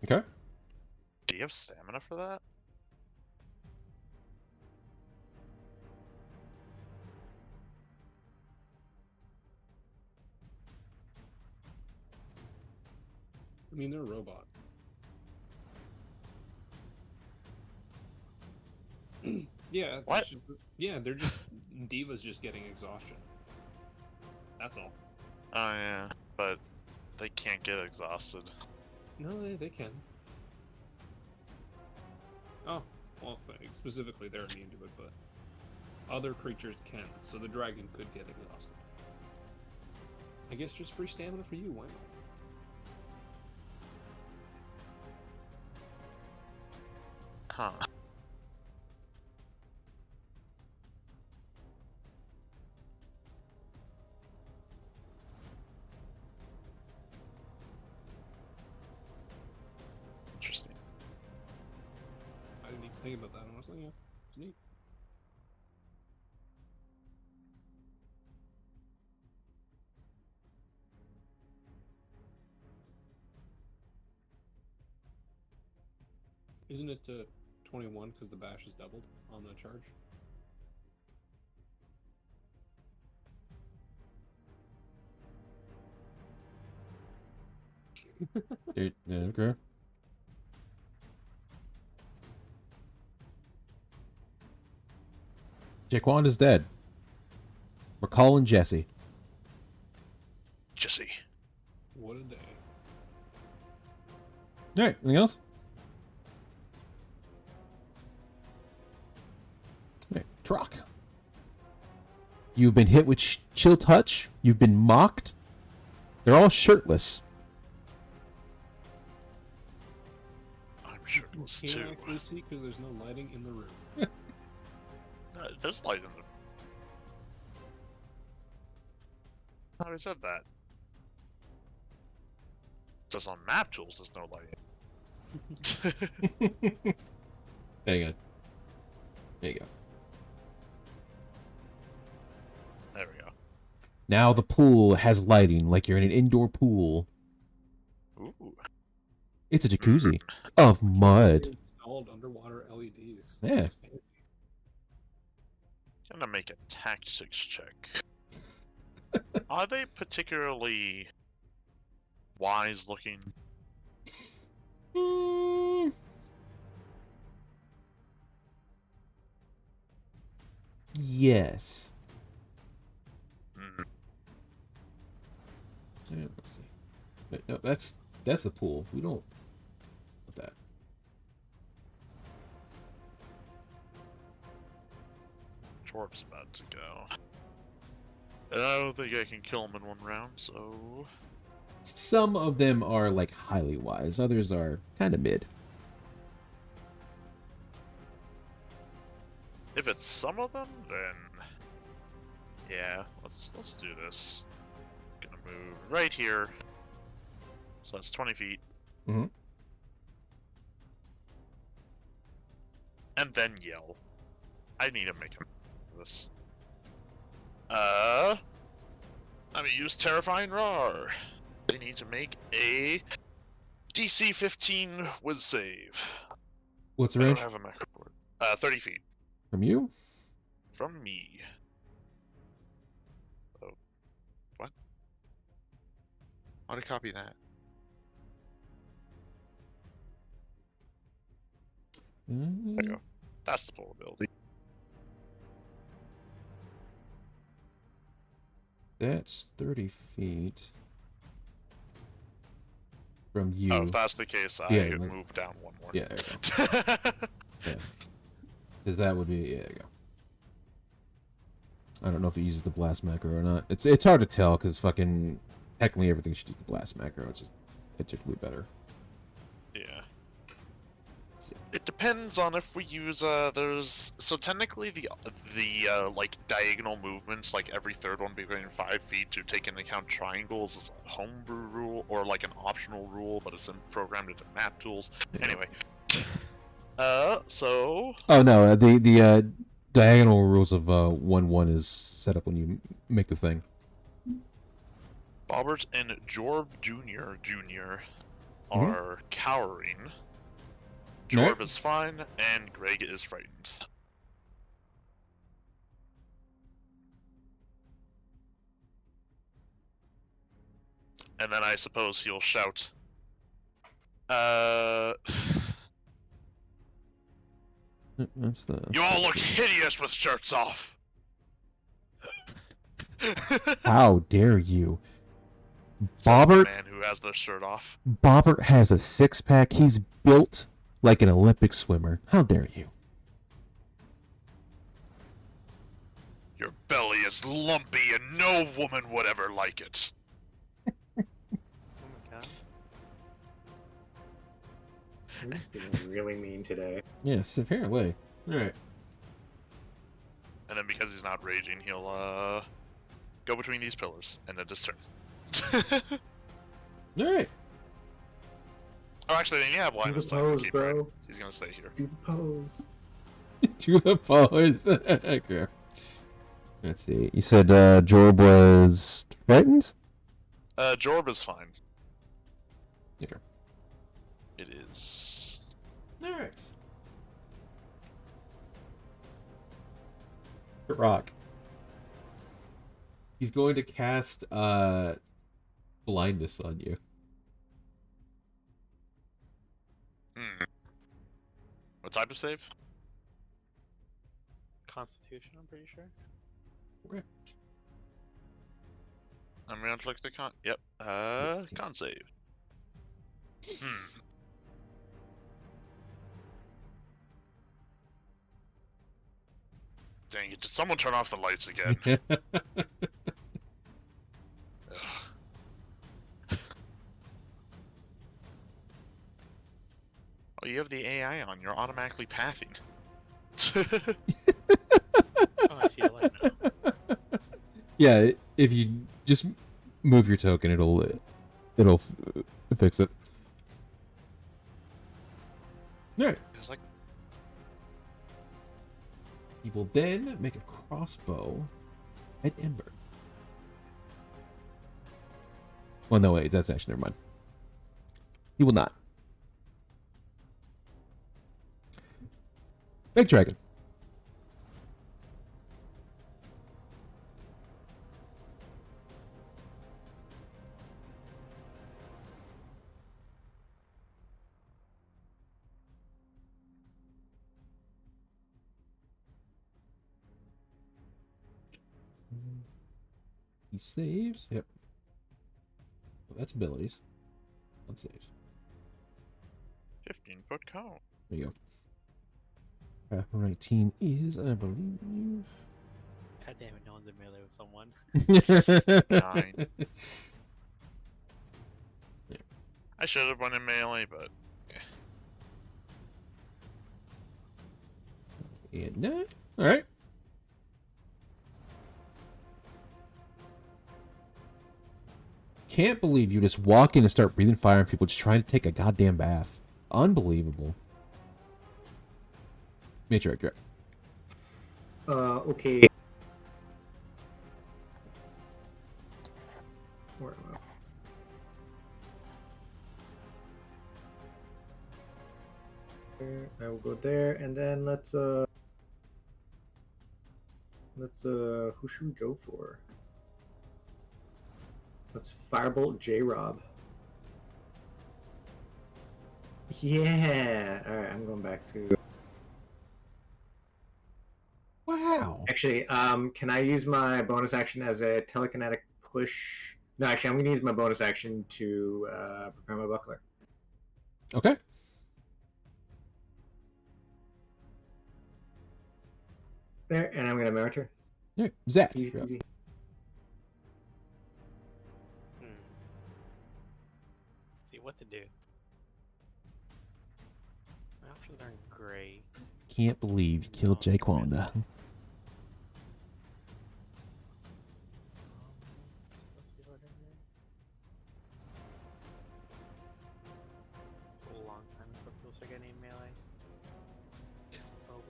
Okay. Do you have stamina for that? I mean, they're a robot. Yeah. What? it's just- yeah, they're just Diva's just getting exhaustion. That's all. Oh yeah, but they can't get exhausted. No, they can. Oh, well, specifically they're immune to it, but other creatures can. So the dragon could get exhausted. I guess just free stamina for you. Why not? Huh. Interesting. I didn't even think about that, honestly. Yeah, it's neat. Isn't it 21 because the bash is doubled on the charge? Yeah, okay. Jaquan is dead. We're calling Jesse. Jesse. What a day. Alright, anything else? Alright, Trock. You've been hit with chill touch. You've been mocked. They're all shirtless. I'm shirtless Can't too. actually see because there's no lighting in the room. There's light in the. I already said that. Just on map tools, there's no lighting. Hang on. There you go. There we go. Now the pool has lighting like you're in an indoor pool. Ooh. It's a jacuzzi of mud. Installed underwater LEDs. Yeah. This is fancy. Gonna make a tactics check. Are they particularly wise looking? Mm. Yes. Mm. Yeah, let's see. No, that's the pool. We don't want that. Jorb's about to go. And I don't think I can kill him in one round, so... Some of them are like highly wise, others are kind of mid. If it's some of them, then... Yeah, let's do this. Gonna move right here. So that's 20 feet. Mm-hmm. And then yell. I need to make him this. I'm gonna use Terrifying Roar. They need to make a DC 15 with save. What's the I don't range have a mech report. 30 feet from you? from me. Oh, what? How to copy that? There you go. That's the full ability. That's 30 feet from you. Oh, if that's the case, I Yeah, like- move down one more. Yeah, there you go. Yeah. Because that would be, yeah, there you go. I don't know if it uses the blast macro or not. It's hard to tell because fucking technically everything should use the blast macro. It's just typically better. Yeah. Let's see. It depends on if we use there's so technically the like diagonal movements, like every third one being 5 feet to take into account triangles is a homebrew rule or like an optional rule, but it's programmed into map tools. Yeah. Anyway. So Oh no, the diagonal rules of 1-1 is set up when you make the thing. Bobbert and Jorb Jr. Mhm. are cowering. Jorb is fine, and Greg is frightened. And then I suppose he'll shout, That's the. you all look hideous with shirts off! How dare you? Says the Bobbert man who has their shirt off. Bobbert has a six-pack. He's built like an Olympic swimmer. How dare you? Your belly is lumpy and no woman would ever like it. Oh my god. He's being really mean today. Yes, apparently. Alright. And then because he's not raging, he'll go between these pillars and end his turn. Alright. Oh, actually, then you have line Do of the sight. pose, Keep bro. right. He's gonna stay here. Do the pose. To the pose. Okay. Let's see. You said Jorb was frightened? Jorb is fine. Okay. It is. Alright. Rock. He's going to cast blindness on you. What type of save? Constitution, I'm pretty sure. Correct. I'm gonna click the con. Yep. Con save. Dang it! Did someone turn off the lights again? Ugh. Oh, you have the AI on. You're automatically pathing. Oh, I see the light now. Yeah, if you just move your token, it'll fix it. Alright. It's like He will then make a crossbow at Ember. Well, no, wait, that's actually never mind. He will not. Big Dragon. He saves. Yep. Oh, that's abilities. That saves. 15-foot cone. There you go. 19 is, I believe. God damn it, no one's in melee with someone. 9. I should have won in melee, but And 9. All right. Can't believe you just walk in and start breathing fire on people just trying to take a goddamn bath. Unbelievable. Matriarch. Okay. Where am I? There, I will go there, and then let's who should we go for? Let's Firebolt J-Rob. Yeah. All right, I'm going back to. Wow. Actually, can I use my bonus action as a telekinetic push? No, actually, I'm going to use my bonus action to prepare my buckler. Okay. There, and I'm going to mirror turn. Yeah, Zach. Easy, Yeah. easy. See what to do. My options aren't great. Can't believe you killed Jake Wanda. Let's see what it is. It's a long time before people start getting melee.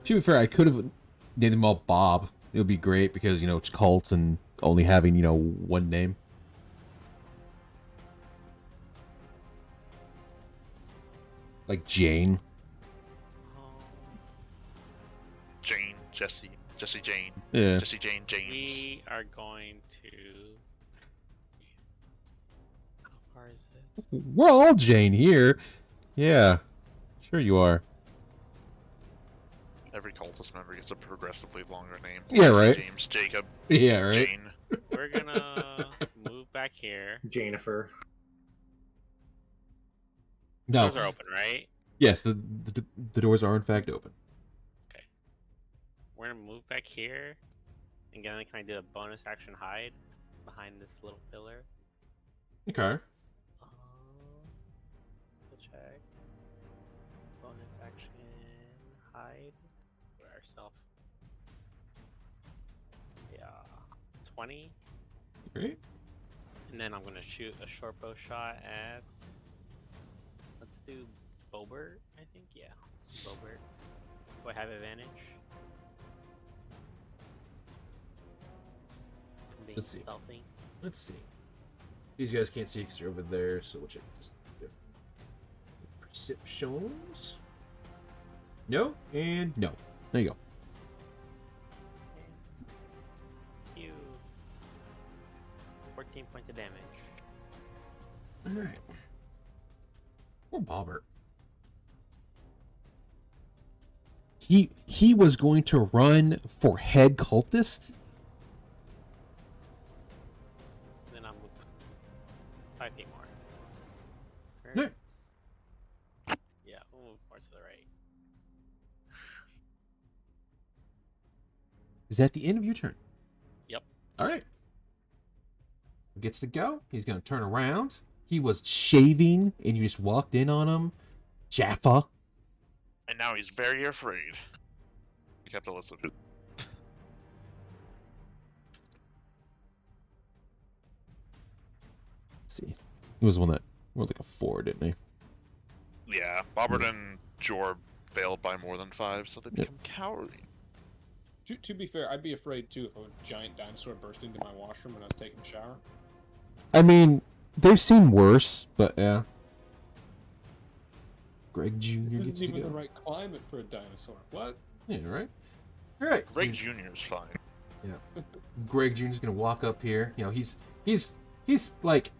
To be fair, I could have named them all Bob. It would be great because, you know, it's cults and only having, you know, one name. Like Jane. Jane, Jesse Jane, Yeah. Jesse Jane James. We are going to. How far is this? We're all Jane here. Yeah. Sure you are. Every cultist member gets a progressively longer name. Yeah, Jesse, right. James, Jacob, Yeah, right. Jane. We're gonna move back here. Jennifer. No. Doors are open, right? Yes, the doors are in fact open. We're gonna move back here. And then can I do a bonus action hide behind this little pillar? Okay. We'll check. Bonus action hide. Where our stuff? Yeah, 20. Great. And then I'm gonna shoot a short bow shot at. Let's do Bobert, I think. Yeah, Bobert. Do I have advantage? From being Let's see. stealthy. Let's see. These guys can't see because they're over there, so we'll check this. Perceptions. No, and no. There you go. You. 14 points of damage. Alright. Poor Bobbert. He was going to run for head cultist? Then I'll move 5 feet more. No. Yeah, we'll move more to the right. Is that the end of your turn? Yep. Alright. Gets to go. He's going to turn around. He was shaving, and you just walked in on him. Jaffa. And now he's very afraid. You have to listen. Let's see. He was the one that went like a 4, didn't he? Yeah, Bobbert and Jorb failed by more than 5, so they become cowardly. To be fair, I'd be afraid too if a giant dinosaur burst into my washroom when I was taking a shower. I mean, they've seen worse, but yeah. Greg Jr. This gets isn't to even go. the right climate for a dinosaur. What? Yeah, right? Alright. Greg Jr. is fine. Greg Jr.'s gonna walk up here. You know, he's like,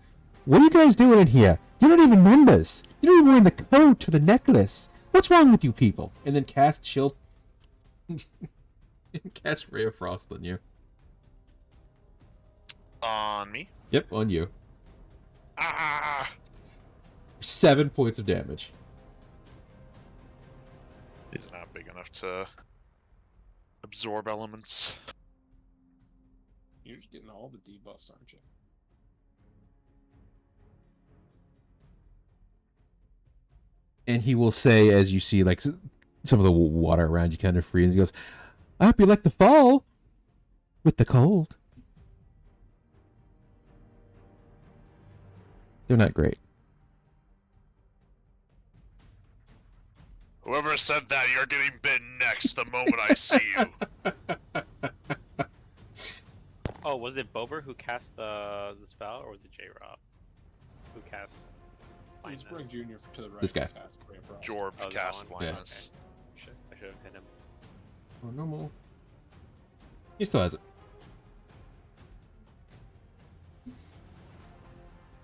what are you guys doing in here? You're not even members. You're not even wearing the coat or the necklace. What's wrong with you people? And then cast Chill. Cast Ray of Frost on you. On me? Yep, on you. Ah! 7 points of damage. These are not big enough to absorb elements. You're just getting all the debuffs, aren't you? And he will say, as you see, like, some of the water around you kind of freeze, he goes, I hope you like the fall with the cold. They're not great. Whoever said that, you're getting bitten next the moment I see you. Oh, was it Bober who cast the spell, or was it J-Rob who cast He's blindness? bring Junior to the right. This guy. Cast Ray of Frost. Jorb Oh, that cast one? blindness. I should have hit him. Or normal. He still has it.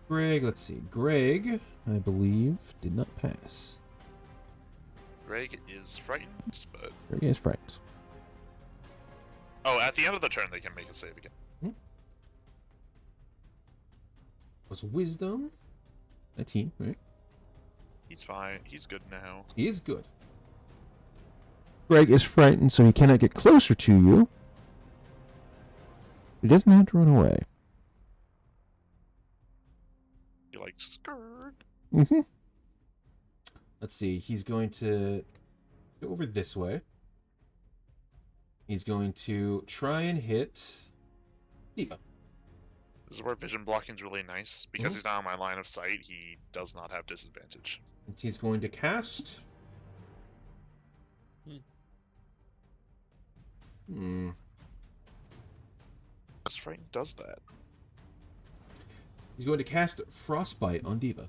Greg, let's see. Greg, I believe, did not pass. Greg is frightened, but... Greg is frightened. Oh, at the end of the turn, they can make a save again. Was wisdom 19, right? He's fine. He's good now. He is good. Greg is frightened, so he cannot get closer to you. He doesn't have to run away. You're like, skirt. Mm-hmm. Let's see. He's going to go over this way. He's going to try and hit Eva. This is where vision blocking is really nice. Because he's not on my line of sight, he does not have disadvantage. And he's going to cast. This frightened does that. He's going to cast Frostbite on Diva.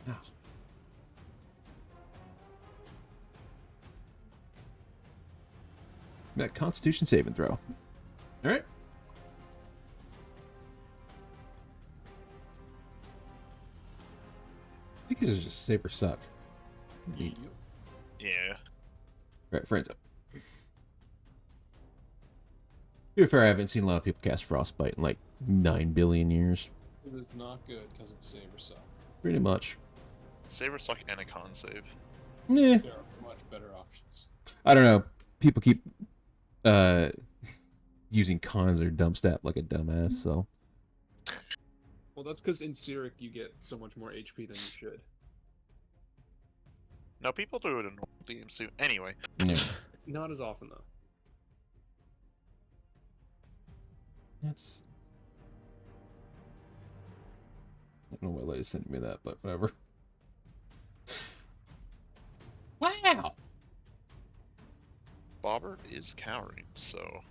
Ow. That Constitution saving throw. All right. I think this is just save or suck. Yeah. Right, friends up. To be fair, I haven't seen a lot of people cast Frostbite in like 9 billion years. It is not good because it's save or suck. Pretty much. Save or suck and a con save. Yeah. There are much better options. I don't know. People keep using cons or dump stat like a dumbass, so. Well, that's because in Cyric you get so much more HP than you should. No, people do it in normal games too. Anyway. Yeah. Not as often though. That's. I don't know why Lady sent me that, but whatever. Wow! Bobbert is cowering, so...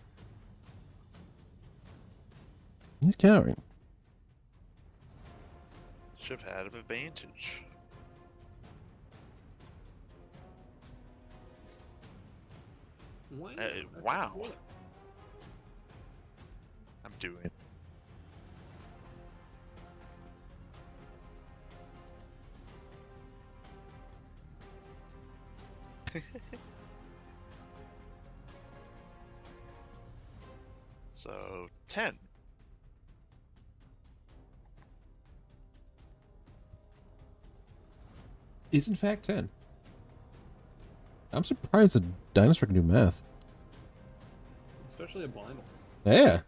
He's cowering. Should have had an advantage. Wow. Wow. I'm doing... So, 10. Is in fact 10. I'm surprised a dinosaur can do math. Especially a blind one. Yeah.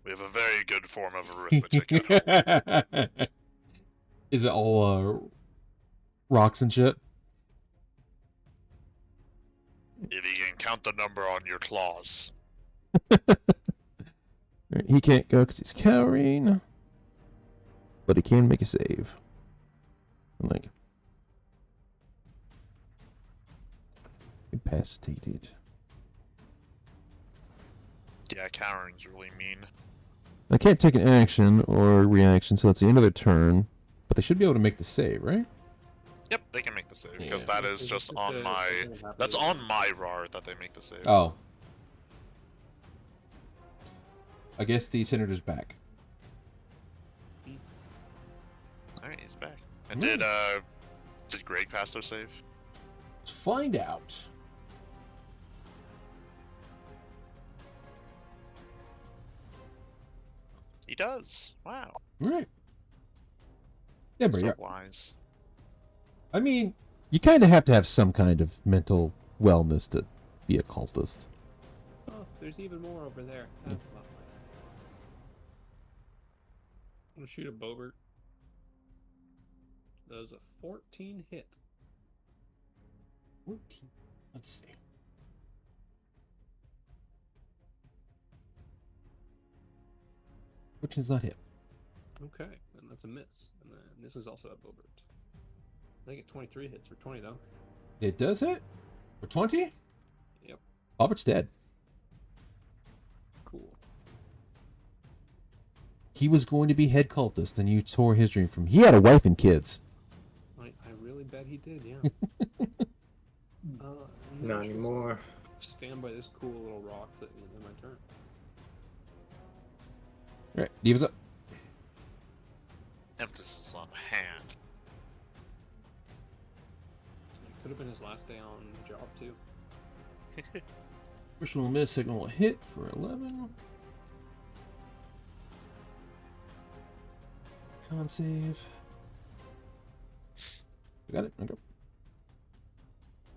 We have a very good form of arithmetic at home. Is it all rocks and shit? If you can count the number on your claws. Alright, he can't go because he's cowering. But he can make a save. Like. Incapacitated. Yeah, cowering's really mean. I can't take an action or reaction, so that's the end of their turn. But they should be able to make the save, right? Yep, they can make the save, because Yeah. that is just on my... That's on my RAR that they make the save. Oh. I guess the senator's back. Alright, he's back. And Hmm. did Greg pass their save? Let's find out. He does. Wow. All right. Yeah, but So yeah. wise. I mean, you kind of have to have some kind of mental wellness to be a cultist. Oh, there's even more over there. That's lovely. I'm gonna shoot a Bobert. Does a 14 hit. 14. Let's see. Which is not hit. Okay, then that's a miss. And then this is also a Bobert. I think it 23 hits for 20 though. It does hit? For 20? Yep. Robert's dead. Cool. He was going to be head cultist, and you tore his dream from him. He had a wife and kids. I really bet he did, yeah. And then Not I'll just anymore. Stand by this cool little rock that in my turn. All right, Diva's up. Emphasis on hand. It could have been his last day on the job too. First one will miss, second one will hit for 11. Con save. You got it? Okay.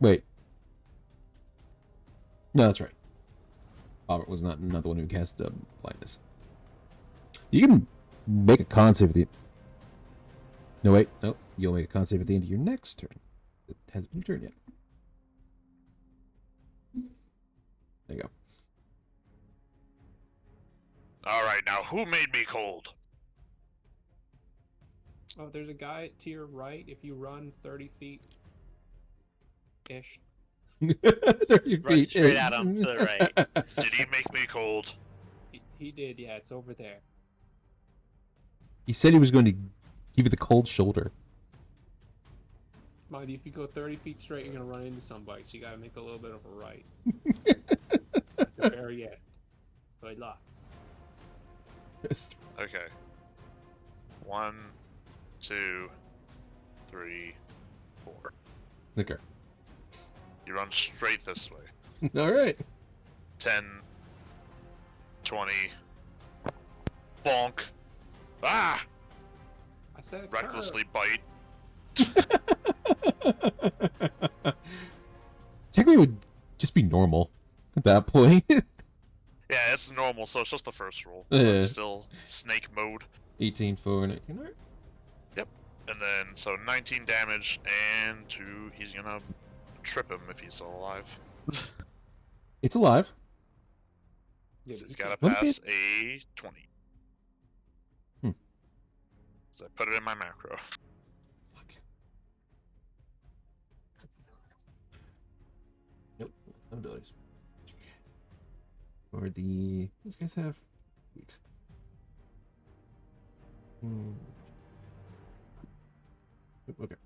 Wait. No, that's right. Robert was not the one who cast blindness. You can make a con save at the... No, wait. Nope. You'll make a con save at the end of your next turn. It hasn't been your turn yet. There you go. Alright, now who made me cold? Oh, there's a guy to your right if you run 30 feet ish. 30 Run feet straight is- at him to the right. Did he make me cold? He did, yeah, it's over there. He said he was going to give you the cold shoulder. Mind you, if you go 30 feet straight, you're gonna run into somebody, so you gotta make a little bit of a right. At the very end. Good luck. Okay. 1, 2, 3, 4. Okay. You run straight this way. All right. 10, 20. Bonk. Ah! I said it Recklessly bite. Technically, it would just be normal at that point. Yeah, it's normal, so it's just the first roll. Yeah. I'm still snake mode. 18 for 19. All right. And then, so 19 damage, and he's gonna trip him if he's still alive. It's alive. Yeah, So but he's you gotta can't- pass a 20. Hmm. So I put it in my macro. Fuck. Nope. No abilities. Or these guys have weeks. Okay.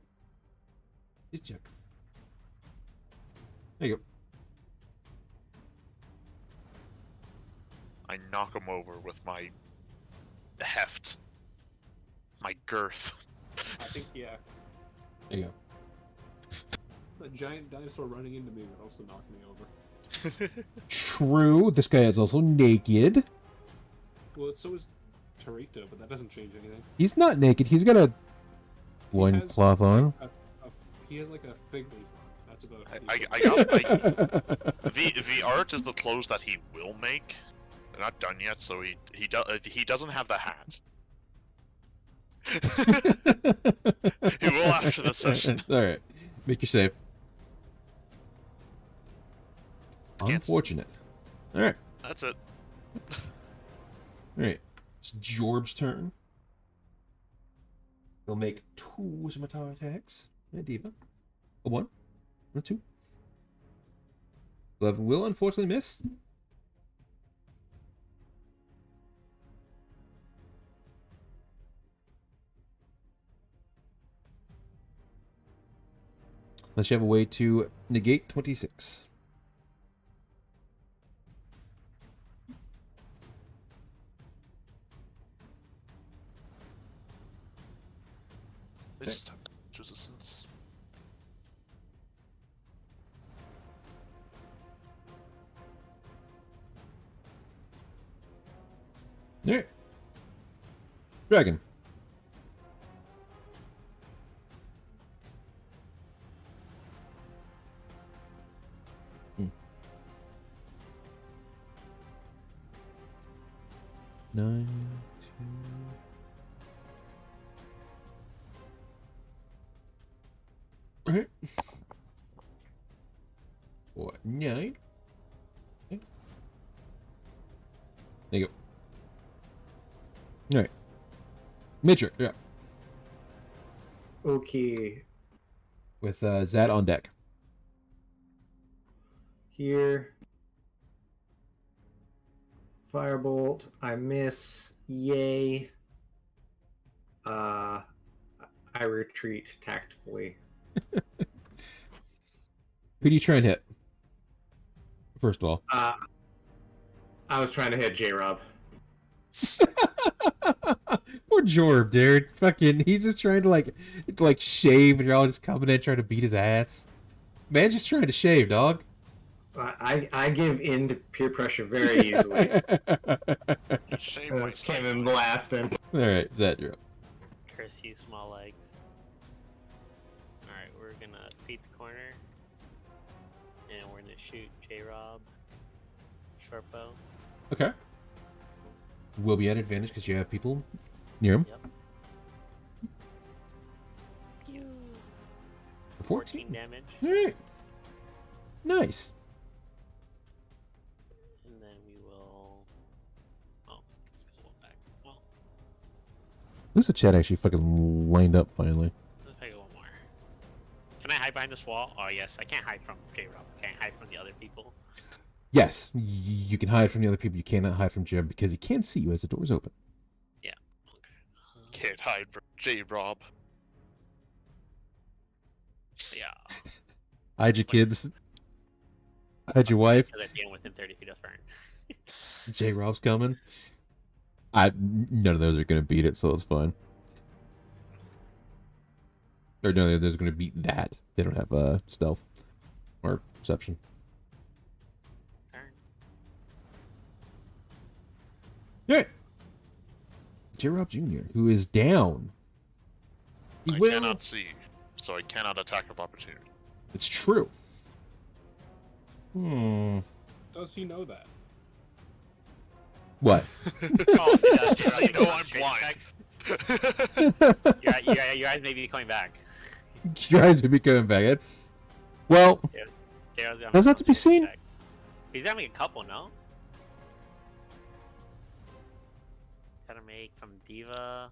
Just check. There you go. I knock him over with my heft. My girth. I think, yeah. There you go. A giant dinosaur running into me would also knock me over. True. This guy is also naked. Well, so is Torito, but that doesn't change anything. He's not naked. He's got a He loincloth has, on. He has like a fig leaf on. That's about it. I got the art is the clothes that he will make. They're not done yet, so he doesn't have the hat. He will after the session. All right, make your save. Can't- Unfortunate. All right, That's it. all right. It's Jorb's turn. He'll make 2 scimitar attacks. Yeah, Diva. A 1, and a 2. 11 will unfortunately miss. Unless you have a way to negate 26. They just have resistance. Alright. Dragon. Hmm. 9, 2. Alright. What? 9. Okay. There you go. Alright. Matrix, yeah. Okay. With Zad on deck. Here. Firebolt. I miss. Yay. I retreat tactfully. Who do you try and hit? First of all. I was trying to hit J-Rob. Poor Jorb, dude. Fucking, he's just trying to like shave, and you're all just coming in trying to beat his ass. Man's just trying to shave, dog. I give in to peer pressure very easily. Shame my That's cannon blasting. All right, Zed, you're up. Curse you, small legs. Alright, we're gonna feed the corner. And we're gonna shoot J-Rob. Short bow. Okay. Will be at advantage because you have people near him. Yep. Pew. For 14 14. damage. All right. Nice. And then we will. Oh, let's go one back. Well, At least the chat actually fucking lined up finally. let's take one more. Can I hide behind this wall? Oh, yes, I can't hide from J-Rob. I can't hide from the other people. Yes, you can hide from the other people. You cannot hide from Jim because he can't see you as the door's open. Yeah. Can't hide from J-Rob. Yeah. Hide your kids. Hide your wife. So they're being within 30 feet of Fern. J Rob's coming. None of those are gonna beat it, so it's fine. Or no, they're gonna beat that. They don't have stealth or perception. Fern. Alright. J Rob Jr., who is down. He I will. cannot see, so I cannot attack of opportunity. It's true. Does he know that? What? Oh, Yeah, does he know I'm J-Rob blind? You guys may be coming back. Your eyes would be coming back. It's well. J-Rob's Does that have to be seen? He's having a couple, no? Gotta make from Diva,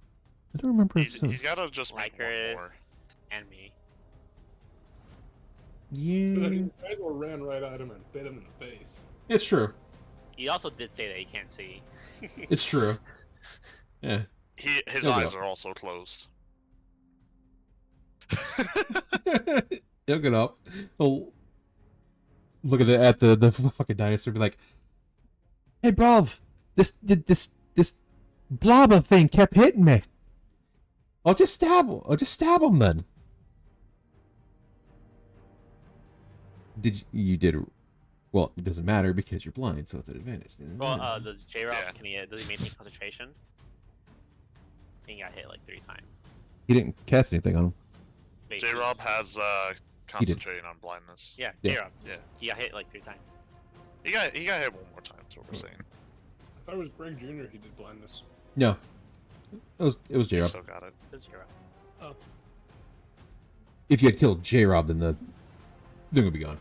I don't remember. He's gotta just make one Lycris, more. and me. So that Yeah, you guys will ran right at him and bit him in the face. it's true. He also did say that he can't see. It's true. Yeah. His He'll eyes go. are also closed. He'll get up. He'll look at the fucking dinosaur. And be like, "Hey, bruv, this blobber thing kept hitting me. I'll just stab him then." You did? Well, it doesn't matter because you're blind, so it's an advantage. Well, does J-Rob, Yeah. does he maintain concentration? I think he got hit like 3 times. He didn't cast anything on him. Wait, J-Rob has concentrating on blindness. Yeah, Yeah. J-Rob. Yeah. He got hit like 3 times. He got hit one more time. That's what we're saying. I thought it was Greg Jr. He did blindness. No, it was J He Rob. still got it. Does J-Rob. If you had killed J Rob, then the thing would be gone.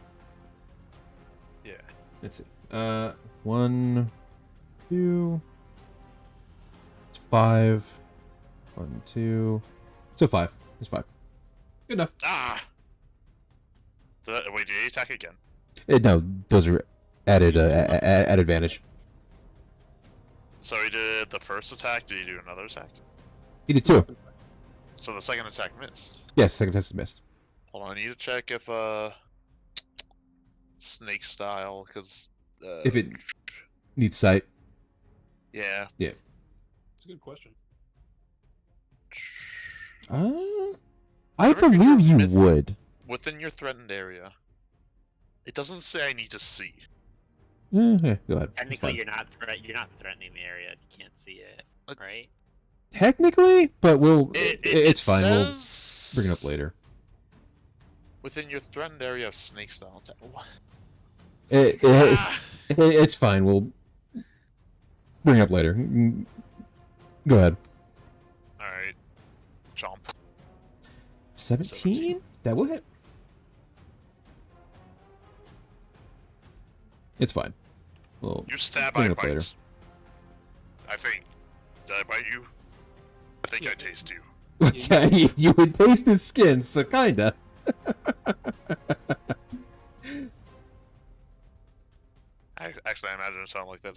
Yeah. That's it. 1, 2. It's 5. 1, 2. So 5. It's 5. Good enough. Ah. Wait, did he attack again? No, those are added at advantage. So he did the first attack. Did he do another attack? He did 2. So the second attack missed. Yes, second test is missed. Hold on, I need to check if snake style, because If it needs sight. yeah. It's a good question. I Whatever creature believe you myth- would. Within your threatened area. It doesn't say I need to see. Yeah, go ahead. It's Technically, fine. you're not threatening the area if you can't see it, What? right? Technically, but it's fine. We'll Says bring it up later. within your threatened area of snake style. It's fine. We'll bring it up later. Go ahead. Alright. Chomp. 17? That will hit. It's fine. We'll You stab, bring I it up later. bite. I think. Did I bite you? I think I taste you. Yeah, you would taste his skin, so kinda. Actually, I imagine it sounded like that.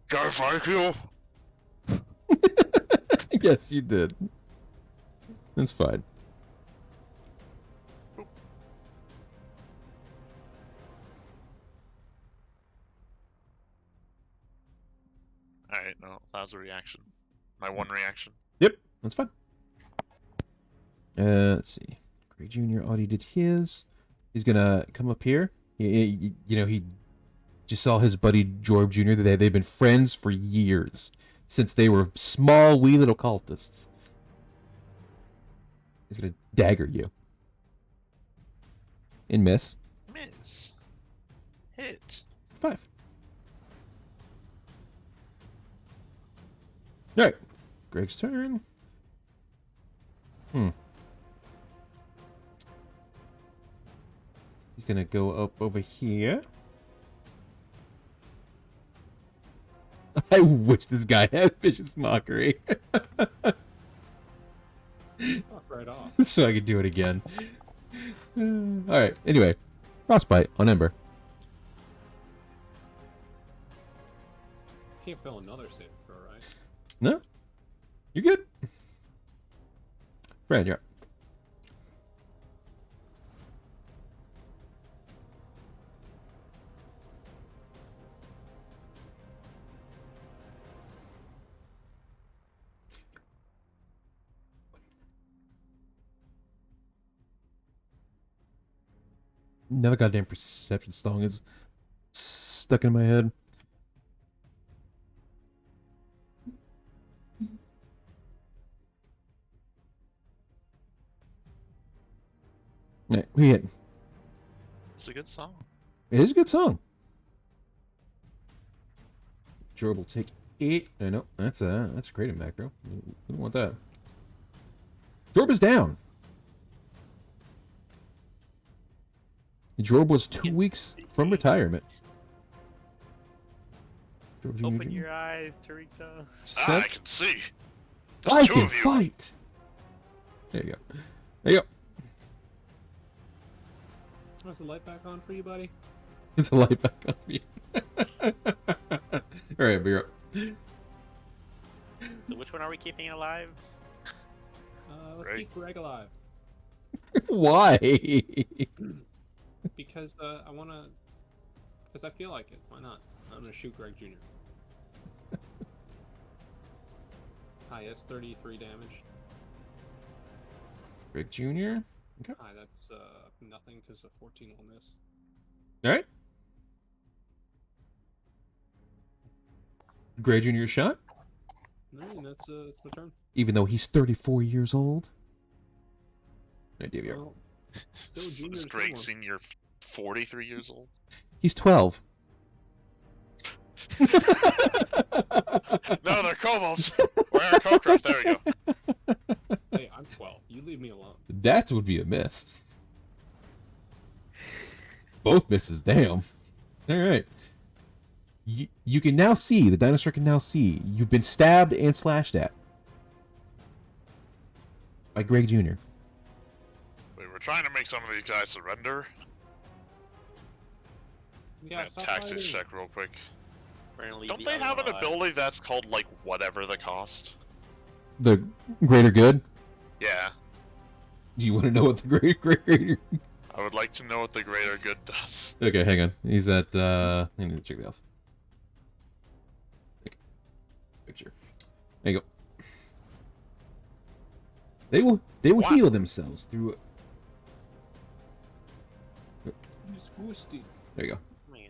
Can I fight you? Yes, you did. That's fine. Alright, no, that was a reaction. My one reaction. Yep, that's fine. Let's see. Gray Jr. already did his. He's gonna come up here. He just saw his buddy Jorb Jr. They've been friends for years. Since they were small, wee little cultists. He's gonna dagger you. And miss. Miss. Hit. 5. Alright. Greg's turn. He's gonna go up over here. I wish this guy had vicious mockery. Fuck right off. So I could do it again. Alright, anyway. Frostbite on Ember. Can't fail another save throw, right? No? You're good. Fran, you're up. Another goddamn perception song is stuck in my head. Yeah, we hit. It's a good song. It is a good song. Jorb will take 8. I know that's a great impact, bro. We don't want that. Jorb is down. Jorb was 2 weeks from retirement. Jorb Jr. Open your eyes, Tarika. I can see. There's I two can of you. fight. There you go. There you go. Is the light back on for you, buddy? It's a light back on you. Alright, be up. So which one are we keeping alive? Let's Right. keep Greg alive. Why? Because I wanna... Because I feel like it. Why not? I'm gonna shoot Greg Jr. Hi, that's 33 damage. Greg Jr. Hi, that's nothing because a 14 will miss. Alright. Greg Jr. shot, No, that's my turn. even though he's 34 years old. Idea of your... Well, still junior Is to Greg someone. Senior 43 years old? He's 12. No, they're kobolds. We're our cockroach. There we go. Hey, I'm 12. You leave me alone. That would be a miss. Both misses, damn. Alright. You can now see, the dinosaur can now see, you've been stabbed and slashed at. By Greg Jr. We were trying to make some of these guys surrender. Yeah, And stop tactics fighting. check real quick. We're gonna leave Don't the they other have an alive. ability that's called, like, whatever the cost? The greater good? Yeah. Do you want to know what the greater... I would like to know what the greater good does. Okay, hang on. He's at, I need to check the else. Picture. There you go. They will What? heal themselves through... Disgusting. There you go. Man.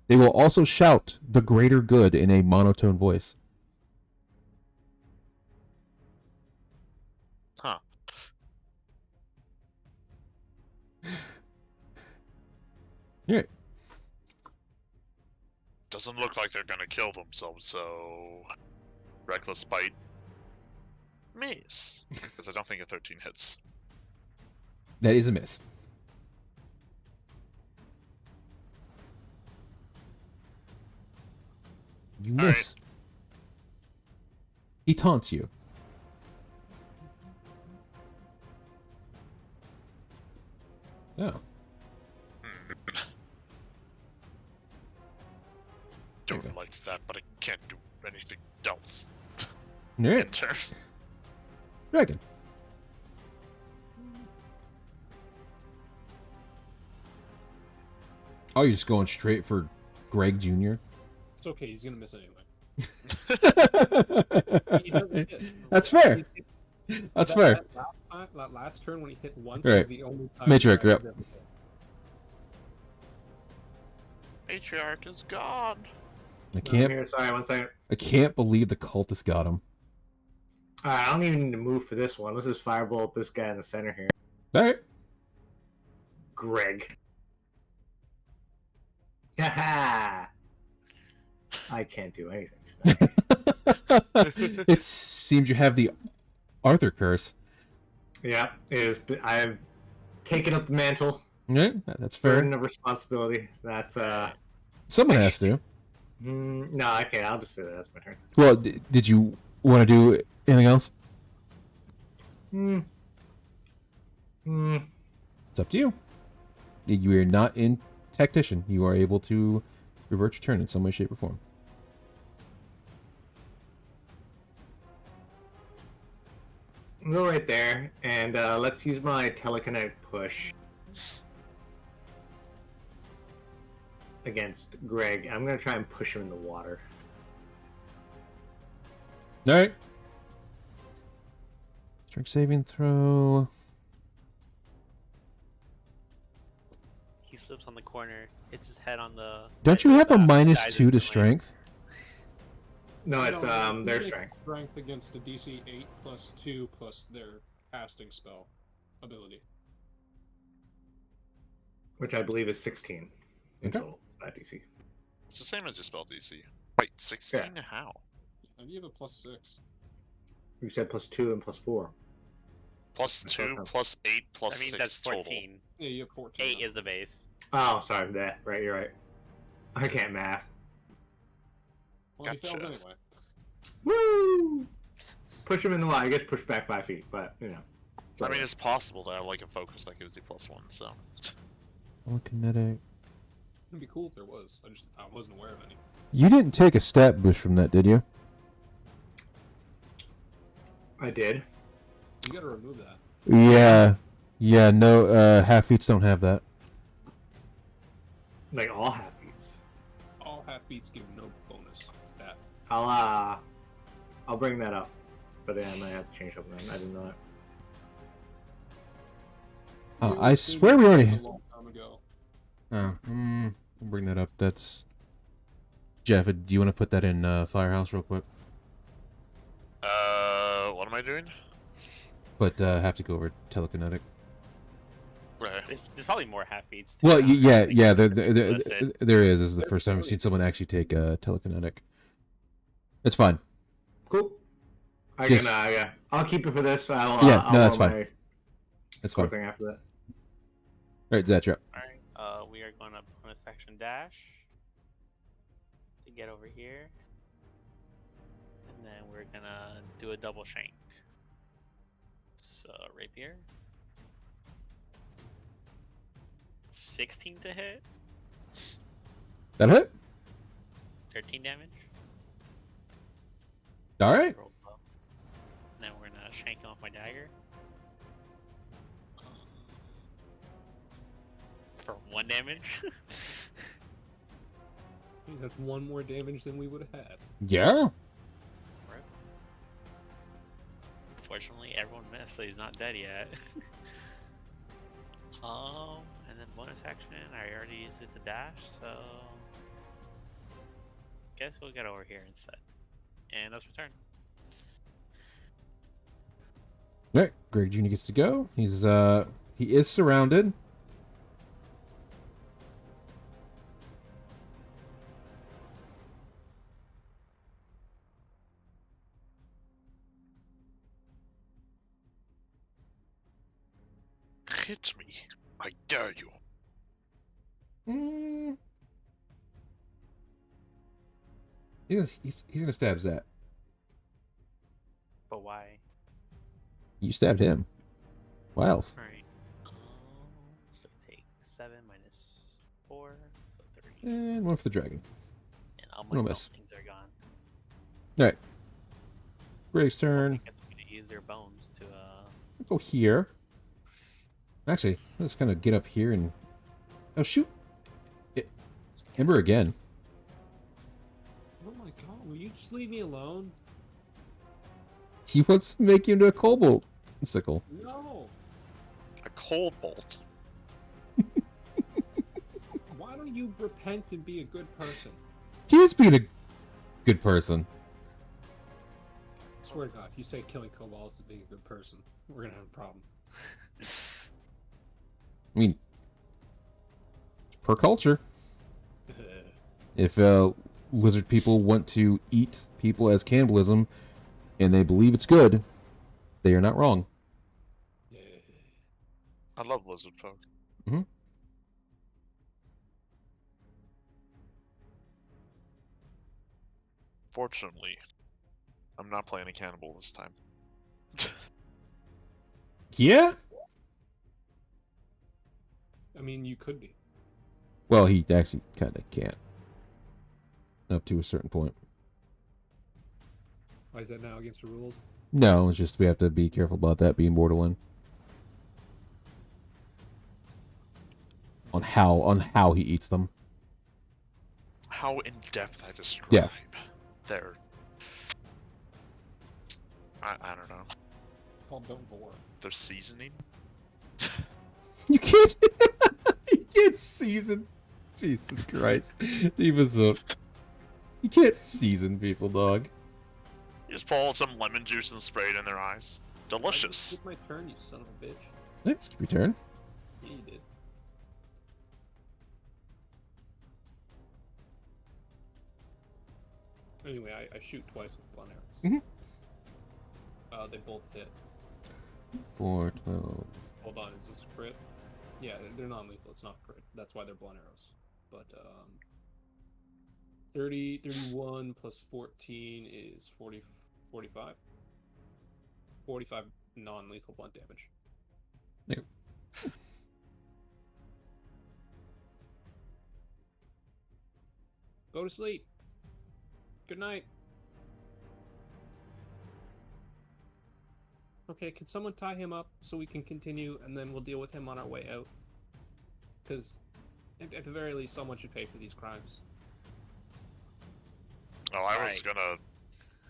They will also shout the greater good in a monotone voice. Huh. Yeah. Doesn't look like they're gonna kill themselves, so reckless bite. Miss. Because I don't think a 13 hits. That is a miss. You All right. miss. He taunts you. Oh. Don't Okay. like that, but I can't do anything else. Alright. Enter. Dragon. Oh, you're just going straight for Greg Jr.? It's okay. He's gonna miss anyway. That's He doesn't hit. fair. That's fair. That last turn when he hit once Right. is the only time. Matriarch, Dragon's yep. ever hit. Matriarch is gone. I I'm can't. here. Sorry, one second. I can't believe the cultist got him. Alright, I don't even need to move for this one. Let's just firebolt this guy in the center here. All right. Greg. Haha! I can't do anything tonight. It seems you have the Arthur curse. Yeah, it is. I've taken up the mantle. Yeah, that's fair. Burden of responsibility. That's Someone has to. no, okay, I'll just say that. That's my turn. Well, did you want to do anything else? It's up to you. You are not in tactician. You are able to revert your turn in some way, shape, or form. Go right there, and let's use my telekinetic push against Greg. I'm gonna try and push him in the water. All right. Strength saving throw. He slips on the corner, hits his head on the. Don't you have a minus dies 2 to instantly. strength? No, it's No, their you make strength, Strength against a DC 8 plus 2 plus their casting spell ability. which I believe is 16 in Okay. total. Not DC. It's the same as your spell DC. Wait, 16? How? And you have a plus 6. You said plus 2 and plus 4. Plus I thought 2, that- plus 8, plus I mean, 6 that's total. 14. Yeah, you have 14. 8 now. is the base. Oh, sorry, that right. You're right. I can't math. Well, he failed Gotcha. anyway. Woo! Push him in the water. I guess push back 5 feet, but you know. I mean, it's possible to have like a focus that gives you +1, so. Telekinetic. It'd be cool if there was. I wasn't aware of any. You didn't take a stat boost from that, did you? I did. You gotta remove that. Yeah. Yeah, no, half feats don't have that. Like all half beats. All half beats give no bonus stat. I'll bring that up, but then I might have to change something. I didn't know that. I swear we already. A long time ago. Oh, I'll bring that up. That's Jeff. Do you want to put that in Firehouse real quick? What am I doing? But have to go over telekinetic. Right. There's probably more half beats. Well, yeah, Like, yeah. There listed. is. This is the first time I've seen someone actually take telekinetic. It's fine. Cool. I Yes. can, yeah. I'll keep it for this. I'll, Yeah, I'll no, that's roll fine. my That's score fine. thing after that. All right, Zatra. Alright, we are going to bonus action dash to get over here. And then we're gonna do a double shank. So, rapier. 16 to hit, That hit. 13 damage. All right. Roll low. And then we're gonna shank him off my dagger. For 1 damage. I think that's one more damage than we would have had. Yeah. Right. Unfortunately, everyone missed, so he's not dead yet. And then bonus action, I already used it to dash, so guess we'll get over here instead. And that's return. Alright, Greg Jr. gets to go. He is surrounded. Hit me. I dare you. He's gonna stab Zat. But why? You stabbed him. Why else? Alright. So take 7 minus 4, so 3. And one for the dragon. And all no my miss. things are gone. Alright. Greg's Well, I turn. guess I'm gonna use their bones to Go here. Actually, let's kind of get up here and... Oh, shoot! Ember again. Oh my god, will you just leave me alone? He wants to make you into a cobalt sickle. No! A cold bolt. Why don't you repent and be a good person? He is being a good person. I swear to God, if you say killing kobolds is being a good person, we're gonna have a problem. I mean, per culture. If lizard people want to eat people as cannibalism, and they believe it's good, they are not wrong. I love lizard folk. Mhm. Fortunately, I'm not playing a cannibal this time. Yeah? I mean, you could be. Well, he actually kind of can't. Up to a certain point. Why is that now against the rules? No, it's just we have to be careful about that being borderline. On how he eats them. How in depth I describe Yeah. their... I don't know. Called Don't Bore. Their seasoning? You can't. You can't season. Jesus Christ, he was a. You can't season people, dog. You just pull some lemon juice and spray it in their eyes. Delicious. It's my turn, you son of a bitch. Let's skip your turn. Yeah, you did. Anyway, I shoot twice with blunt arrows. Mhm. They both hit. 4, 12. Hold on, is this a crit? Yeah, they're non-lethal. It's not a crit. That's why they're blunt arrows. But 31 plus 14 is 40, 45. 45 non-lethal blunt damage. Yep. Go to sleep. Good night. Okay, can someone tie him up so we can continue, and then we'll deal with him on our way out? Because, at the very least, someone should pay for these crimes. Oh, I was Right. gonna...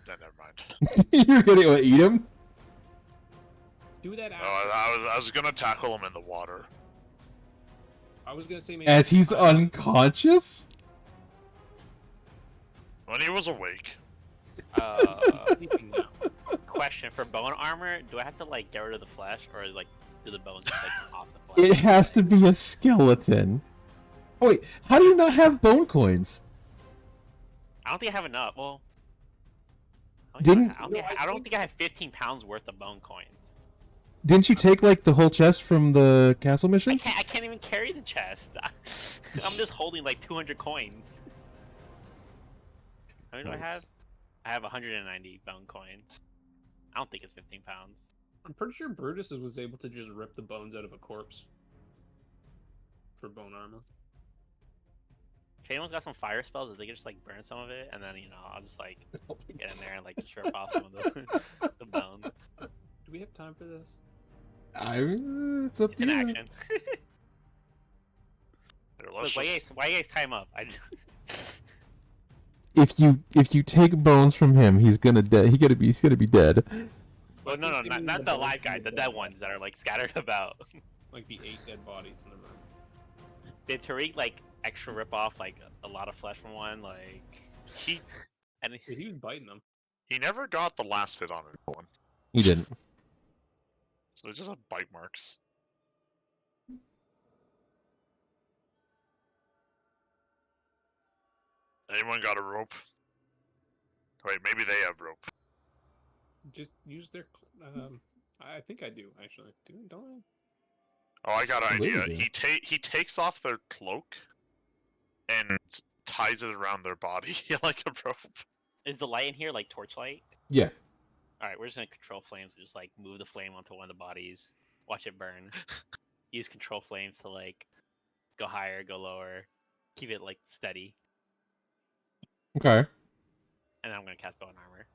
never mind. You're gonna eat him? Do that after. Oh, I was gonna tackle him in the water. I was gonna say maybe... As he's unconscious? When he was awake. He's sleeping now. Question for bone armor: do I have to like get rid of the flesh, or like do the bones just, like off the flesh? It has to be a skeleton. Oh, wait, how do you not have bone coins? I don't think I have enough. Well, Didn't- I don't think I have 15 pounds worth of bone coins. Didn't you take like the whole chest from the castle mission? I can't even carry the chest. I'm just holding like 200 coins. How many do I have? I have 190 bone coins. I don't think it's 15 pounds. I'm pretty sure Brutus was able to just rip the bones out of a corpse. For bone armor. If anyone's got some fire spells, if they could just like burn some of it, and then I'll just like get in there and like strip off some of the bones. Do we have time for this? It's up It's to an you. action. Here, Look, let's why just... you guys tie him up? If you take bones from him, he's gonna he's gonna be dead. Well, no, not the live guy, the dead ones that are like scattered about. Like the 8 dead bodies in the room. Did Tariq like extra rip off like a lot of flesh from one? Like He He was biting them. never got the last hit on anyone. He didn't. So they just have bite marks. Anyone got a rope? Wait, maybe they have rope. Just use their. I think I do actually. Don't Oh, I got an Completely idea. do. He takes off their cloak and ties it around their body like a rope. Is the light in here like torchlight? Yeah. All right, we're just gonna control flames. Just like move the flame onto one of the bodies, watch it burn. Use control flames to like go higher, go lower, keep it like steady. Okay. And I'm gonna cast bow and armor.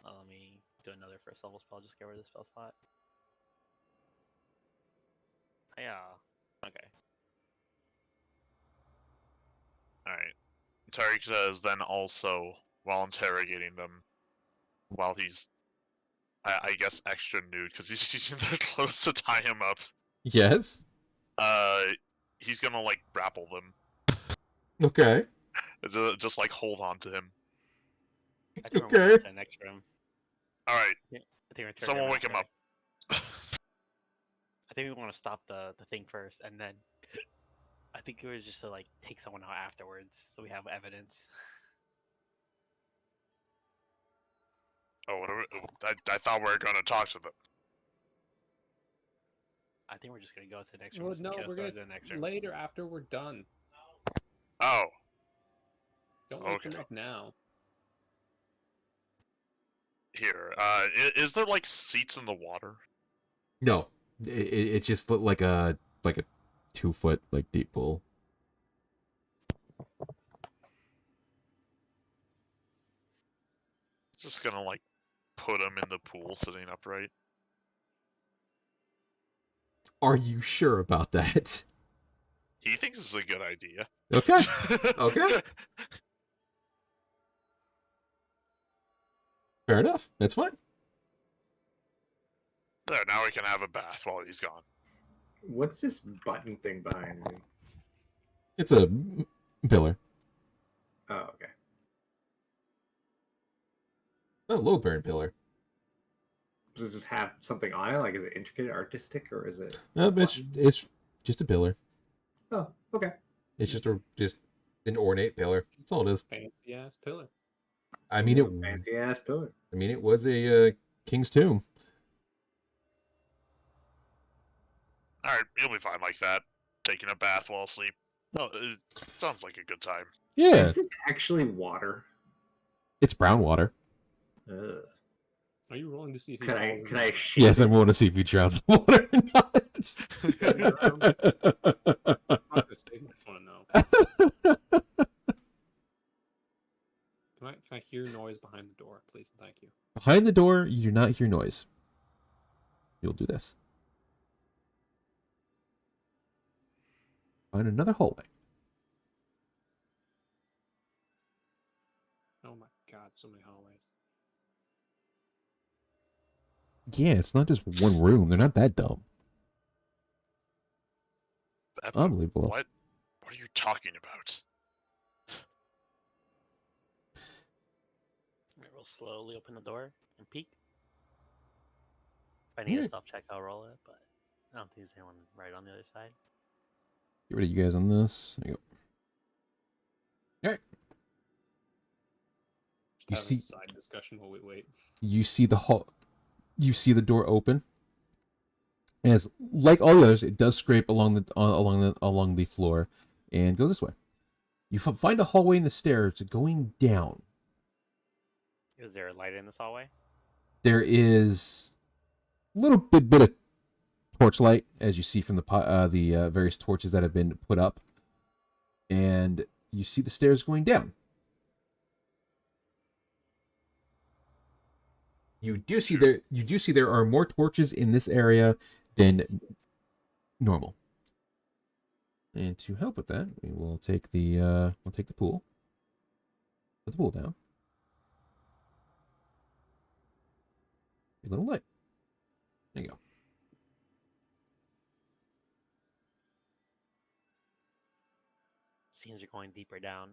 Let me do another first level spell. Just get rid of the spell slot. Yeah. Okay. Alright. Tariq is then also, while interrogating them, while he's, I guess, extra nude, because he's using their clothes to tie him up, Yes. he's gonna, like, grapple them. Okay. Just like, hold on to him. I think we're moving to the next room. Alright, I think we're someone wake him after. up. I think we want to stop the thing first, and then I think it was just to like take someone out afterwards, so we have evidence. Oh, I thought we were gonna talk to them. I think we're just gonna go to the next room. Well, just no, kill we're those gonna in the next room. later after we're done. Oh, Don't wake them Okay. up now. here. Is there, like, seats in the water? No. It just looked like a 2-foot like deep pool. Just gonna, like, put him in the pool sitting upright. Are you sure about that? He thinks it's a good idea. Okay. Okay. Fair enough. That's fine. There, now we can have a bath while he's gone. What's this button thing behind me? It's a pillar. Oh, okay. A low burn pillar. Does it just have something on it? Like, is it intricate, artistic, or is it? No, it's just a pillar. Oh, okay. It's just an ornate pillar. That's all it is. Fancy ass pillar. I mean it. Fancy ass pillar. I mean it was a king's tomb. Alright, you'll be fine like that. Taking a bath while asleep. Oh, it sounds like a good time. Yeah, Is this actually water? it's brown water. Ugh. Are you rolling to see if he Could I? falls Could in? I? Shit Yes, it? I'm going to see if he drowns in water or not. I'm not gonna say much want to know. Can I hear noise behind the door, please and thank you? Behind the door, you do not hear noise. You'll do this. Find another hallway. Oh my god, so many hallways. Yeah, it's not just one room. They're not that dumb. Unbelievable. What? What are you talking about? Alright, we'll slowly open the door and peek. If I need a Yeah. stealth check, I'll roll it, but I don't think there's anyone right on the other side. Get rid of you guys on this. There you go. Alright. Just You having see- a side discussion while we wait. You see the hall. You see the door open. As like all the others, it does scrape along the floor, and goes this way. You find a hallway in the stairs going down. Is there a light in this hallway? There is a little bit of torchlight, as you see from the various torches that have been put up, and you see the stairs going down. You do see there are more torches in this area than normal. And to help with that, we will take the pool. Put the pool down. A little light. There you go. Seems you're going deeper down.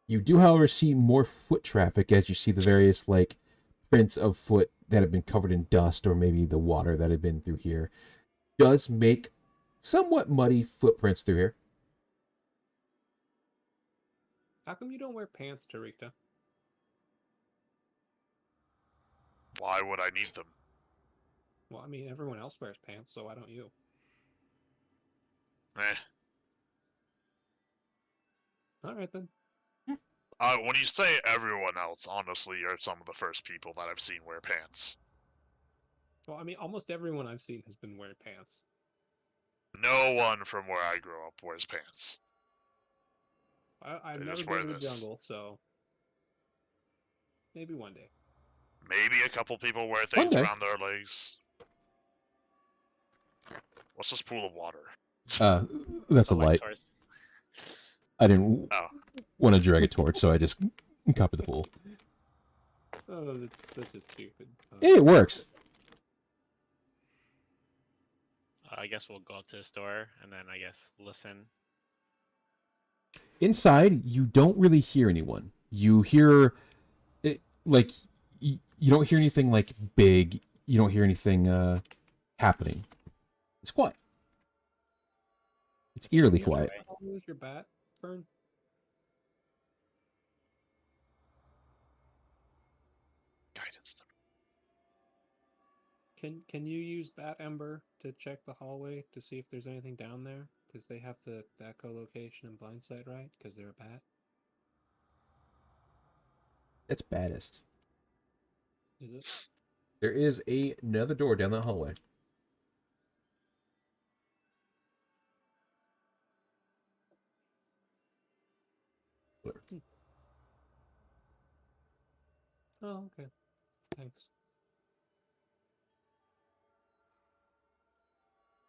You do, however, see more foot traffic as you see the various like prints of foot that have been covered in dust, or maybe the water that had been through here does make somewhat muddy footprints through here. How come you don't wear pants, Tarika? Why would I need them? Well, I mean, everyone else wears pants, so why don't you? Eh. All right then. When you say everyone else, honestly, you're some of the first people that I've seen wear pants. Well, I mean, almost everyone I've seen has been wearing pants. No one from where I grew up wears pants. I've They never just been wear to the this. jungle, so maybe one day. Maybe a couple people wear One things day. around their legs. What's this pool of water? That's a light light. source. I didn't Oh. want to drag it towards, so I just copied the pool. Oh, that's such a stupid. It works. I guess we'll go up to the store and then I guess listen. Inside, you don't really hear anyone. You hear, like, you don't hear anything like big. You don't hear anything happening. It's quiet. It's eerily The other quiet. way. How long is your bat, Fern? Guidance. Can you use Bat Ember to check the hallway to see if there's anything down there? Because they have the echolocation and blind sight, right? Because they're a bat. That's baddest. Is it? There is another door down that hallway. Oh, okay. Thanks.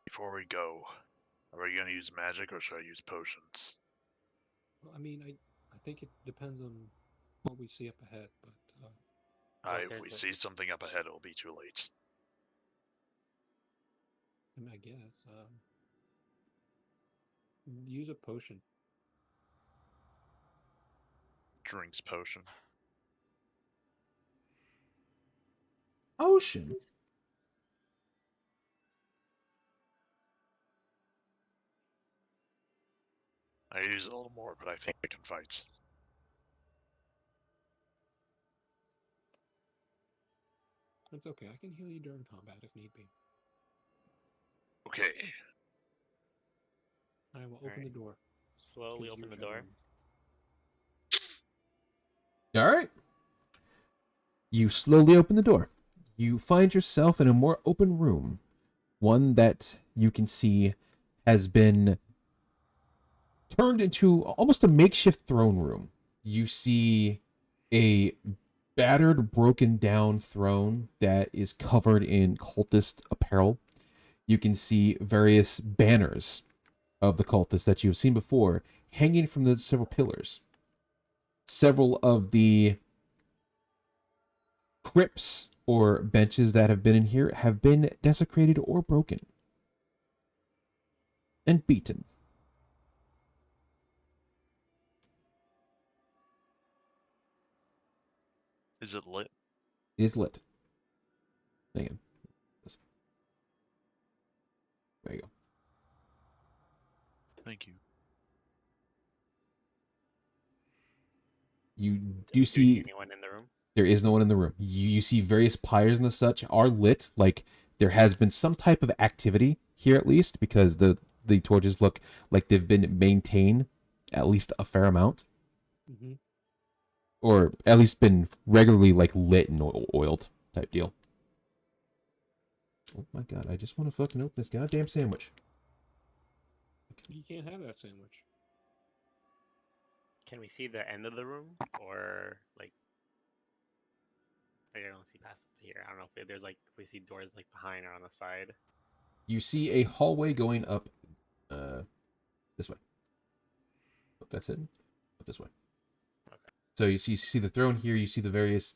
Before we go, are we gonna use magic or should I use potions? Well, I mean, I think it depends on what we see up ahead, but Well, If there's we the- see something up ahead, it'll be too late. I mean, I guess use a potion. Drinks potion. Ocean. I use a little more, but I think I can fight. It's okay. I can heal you during combat if need be. Okay. I will open the door. slowly 'cause open you're the door. All right. You slowly open the door. You find yourself in a more open room, one that you can see has been turned into almost a makeshift throne room. You see a battered, broken down throne that is covered in cultist apparel. You can see various banners of the cultists that you've seen before hanging from the several pillars. Several of the crypts or benches that have been in here have been desecrated or broken and beaten. Is it lit? It is lit. Hang on. There you go. Thank you. You Do do you see anyone in the room? there is no one in the room. You see various pyres and the such are lit. Like there has been some type of activity here at least, because the torches look like they've been maintained at least a fair amount, Mm-hmm. or at least been regularly like lit and oiled type deal. Oh my god! I just want to fucking open this goddamn sandwich. You can't have that sandwich. Can we see the end of the room, or like? I don't see past it here. I don't know if there's like if we see doors like behind or on the side. You see a hallway going up, this way. Oh, that's it. Up this way. Okay. So you see the throne here. You see the various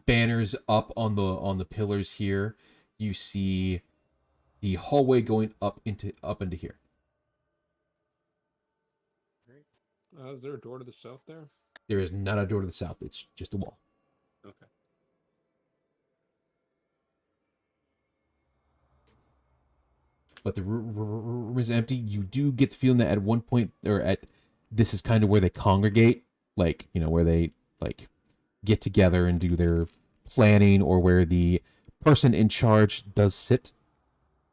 banners up on the pillars here. You see the hallway going up into here. Is there a door to the south there? There is not a door to the south. It's just a wall. Okay. But the room is empty. You do get the feeling that at one point, or at this is kind of where they congregate, like, you know, where they like get together and do their planning, or where the person in charge does sit.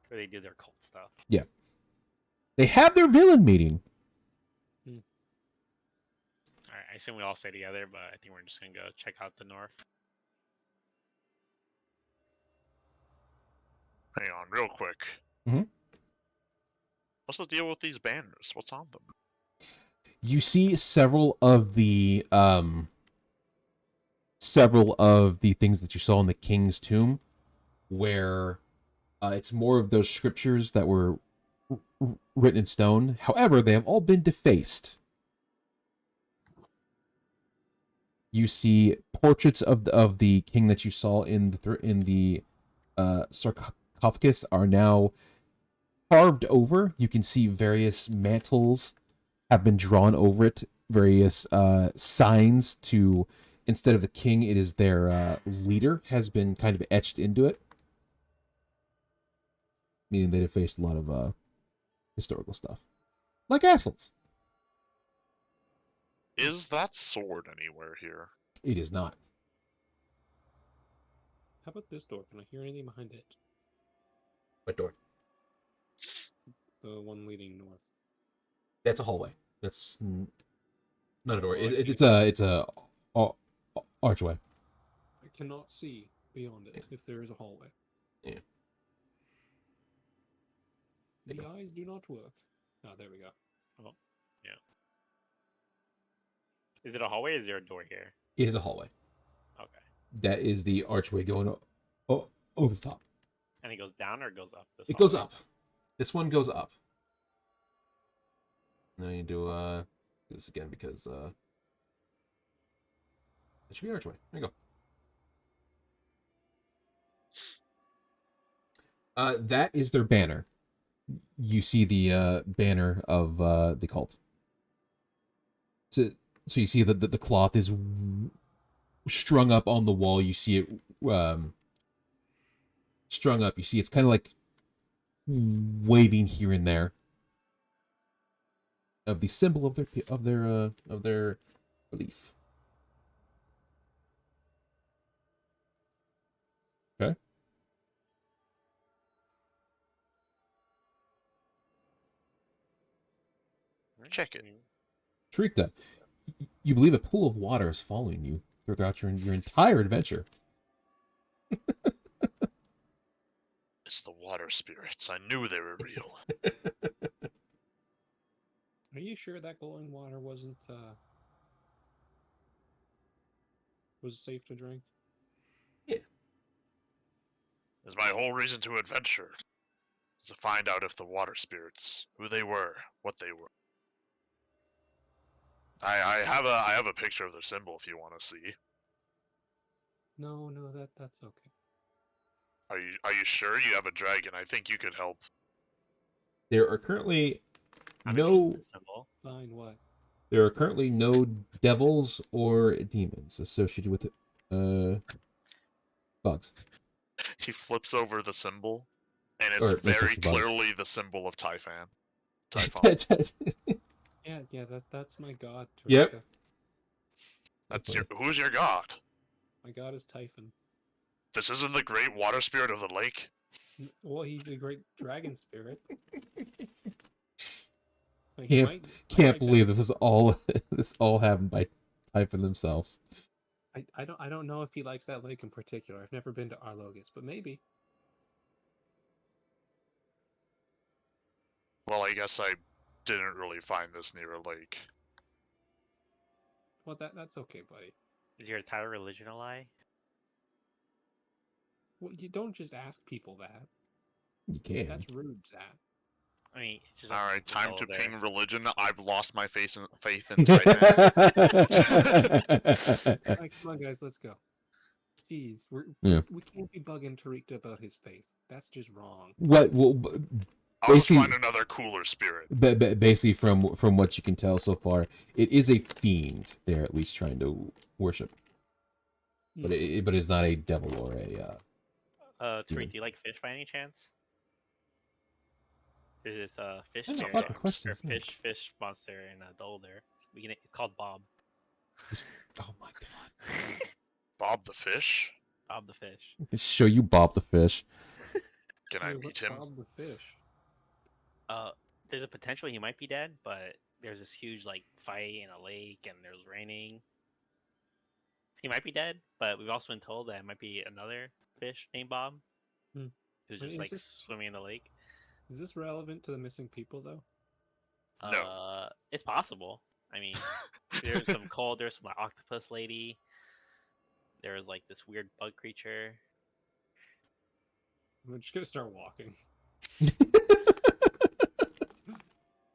Where they do their cult stuff. Yeah. They have their villain meeting. Alright, I assume we all stay together, but I think we're just gonna go check out the north. Hang on, real quick. Mhm. What's the deal with these banners? What's on them? You see several of the things that you saw in the king's tomb, where it's more of those scriptures that were written in stone. However, they have all been defaced. You see portraits of the king that you saw in the sarcophagus are now carved over. You can see various mantles have been drawn over it. Various signs to, instead of the king, it is their leader, has been kind of etched into it. Meaning they defaced a lot of historical stuff, like Aslan's. Is that sword anywhere here? It is not. How about this door? Can I hear anything behind it? What door? The one leading north. That's a hallway. That's not a door. Well, I It's a archway. I cannot see beyond it if there is a hallway. Yeah. The eyes do not work. Oh, there we go. Is it a hallway or is there a door here? It is a hallway. Okay. That is the archway going over the top. And it goes down or it goes up? It goes up. This one goes up. And then you do this again because it should be archway. There you go. That is their banner. You see the banner of the cult. So you see that the cloth is strung up on the wall. You see it strung up. You see it's kind of like waving here and there of the symbol of their belief. Okay. Check it. Shrikta, you believe a pool of water is following you throughout your entire adventure. It's the water spirits. I knew they were real. Are you sure that glowing water wasn't was safe to drink? Yeah. It's my whole reason to adventure. Is to find out if the water spirits, who they were, what they were. I have a picture of their symbol if you want to see. No, that's okay. Are you sure you have a dragon? I think you could help. There are currently I'm no interested in the symbol. Fine, what? there are currently no devils or demons associated with bugs. He flips over the symbol, and Or it's that's very just bugs. clearly the symbol of Typhon. Typhon. Yeah, that's my god. Yep. Tarita. That's who's your god? My god is Typhon. This isn't the great water spirit of the lake. Well, he's a great dragon spirit. Like, Can't believe this all happened by Typhon themselves. I don't know if he likes that lake in particular. I've never been to Arlogus, but maybe. Well, I guess I didn't really find this near a lake. Well, that's okay, buddy. Is your entire religion a lie? Well, you don't just ask people that. You can. That's rude, Zach. I mean, it's just All right, time to there. ping religion. I've lost my faith in Typhon. Alright, come on, guys, let's go. Jeez, Yeah. we can't be bugging Tariq about his faith. That's just wrong. What? Well, I'll just Basically- find another cooler spirit. Basically, from what you can tell so far, it is a fiend they're at least trying to worship. But it's not a devil or a. Tariq, do you like fish by any chance? There's this fish That's a spirit, fucking or question, isn't it? fish monster in Dolder. It's called Bob. Oh my god! Bob the fish? Bob the fish. Let's show you Bob the fish. Can I Wait, meet what's him? Bob the fish? There's a potential he might be dead, but there's this huge like fight in a lake, and there's raining. He might be dead, but we've also been told that it might be another fish named Bob, Hmm. who's Wait, just is like this- swimming in the lake. Is this relevant to the missing people though? No. It's possible. I mean, there's some cold. There's some like, octopus lady. There's like this weird bug creature. I'm just gonna start walking.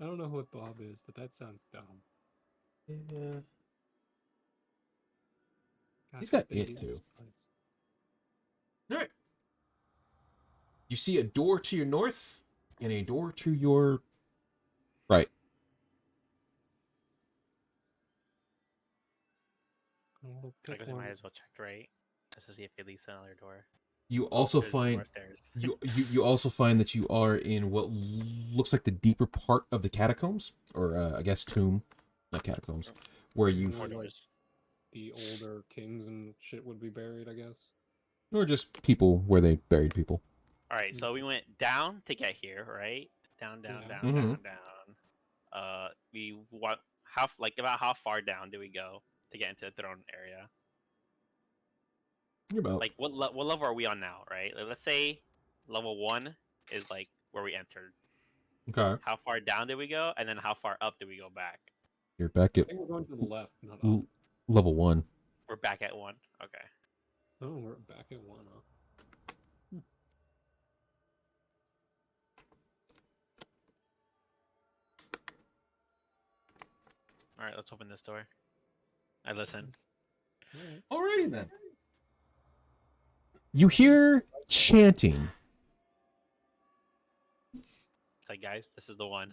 I don't know what Bob is, but that sounds dumb. Yeah. God, He's how got big it, is too. this place? All right. You see a door to your north and a door to your right. I'll I pick guess I one. might as well check right, just to see if it leads to another door. You also There's find more stairs. you also find that you are in what looks like the deeper part of the catacombs, or I guess tomb, not catacombs, where you More Like- doors. The older kings and shit would be buried, I guess. or just people where they buried people. All right, so we went down to get here, right? Down, Yeah. down. We what? About how far down do we go to get into the throne area? You're about Like what level are we on now, right? Like, let's say level 1 is like where we entered. okay. How far down did we go, and then how far up did we go back? You're back I at think we're going to the left, not up. level 1. We're back at 1. Okay. Oh, we're back at one up. All right, let's open this door. I listen. Alright. Alrighty then. You hear chanting. It's like, guys, this is the one.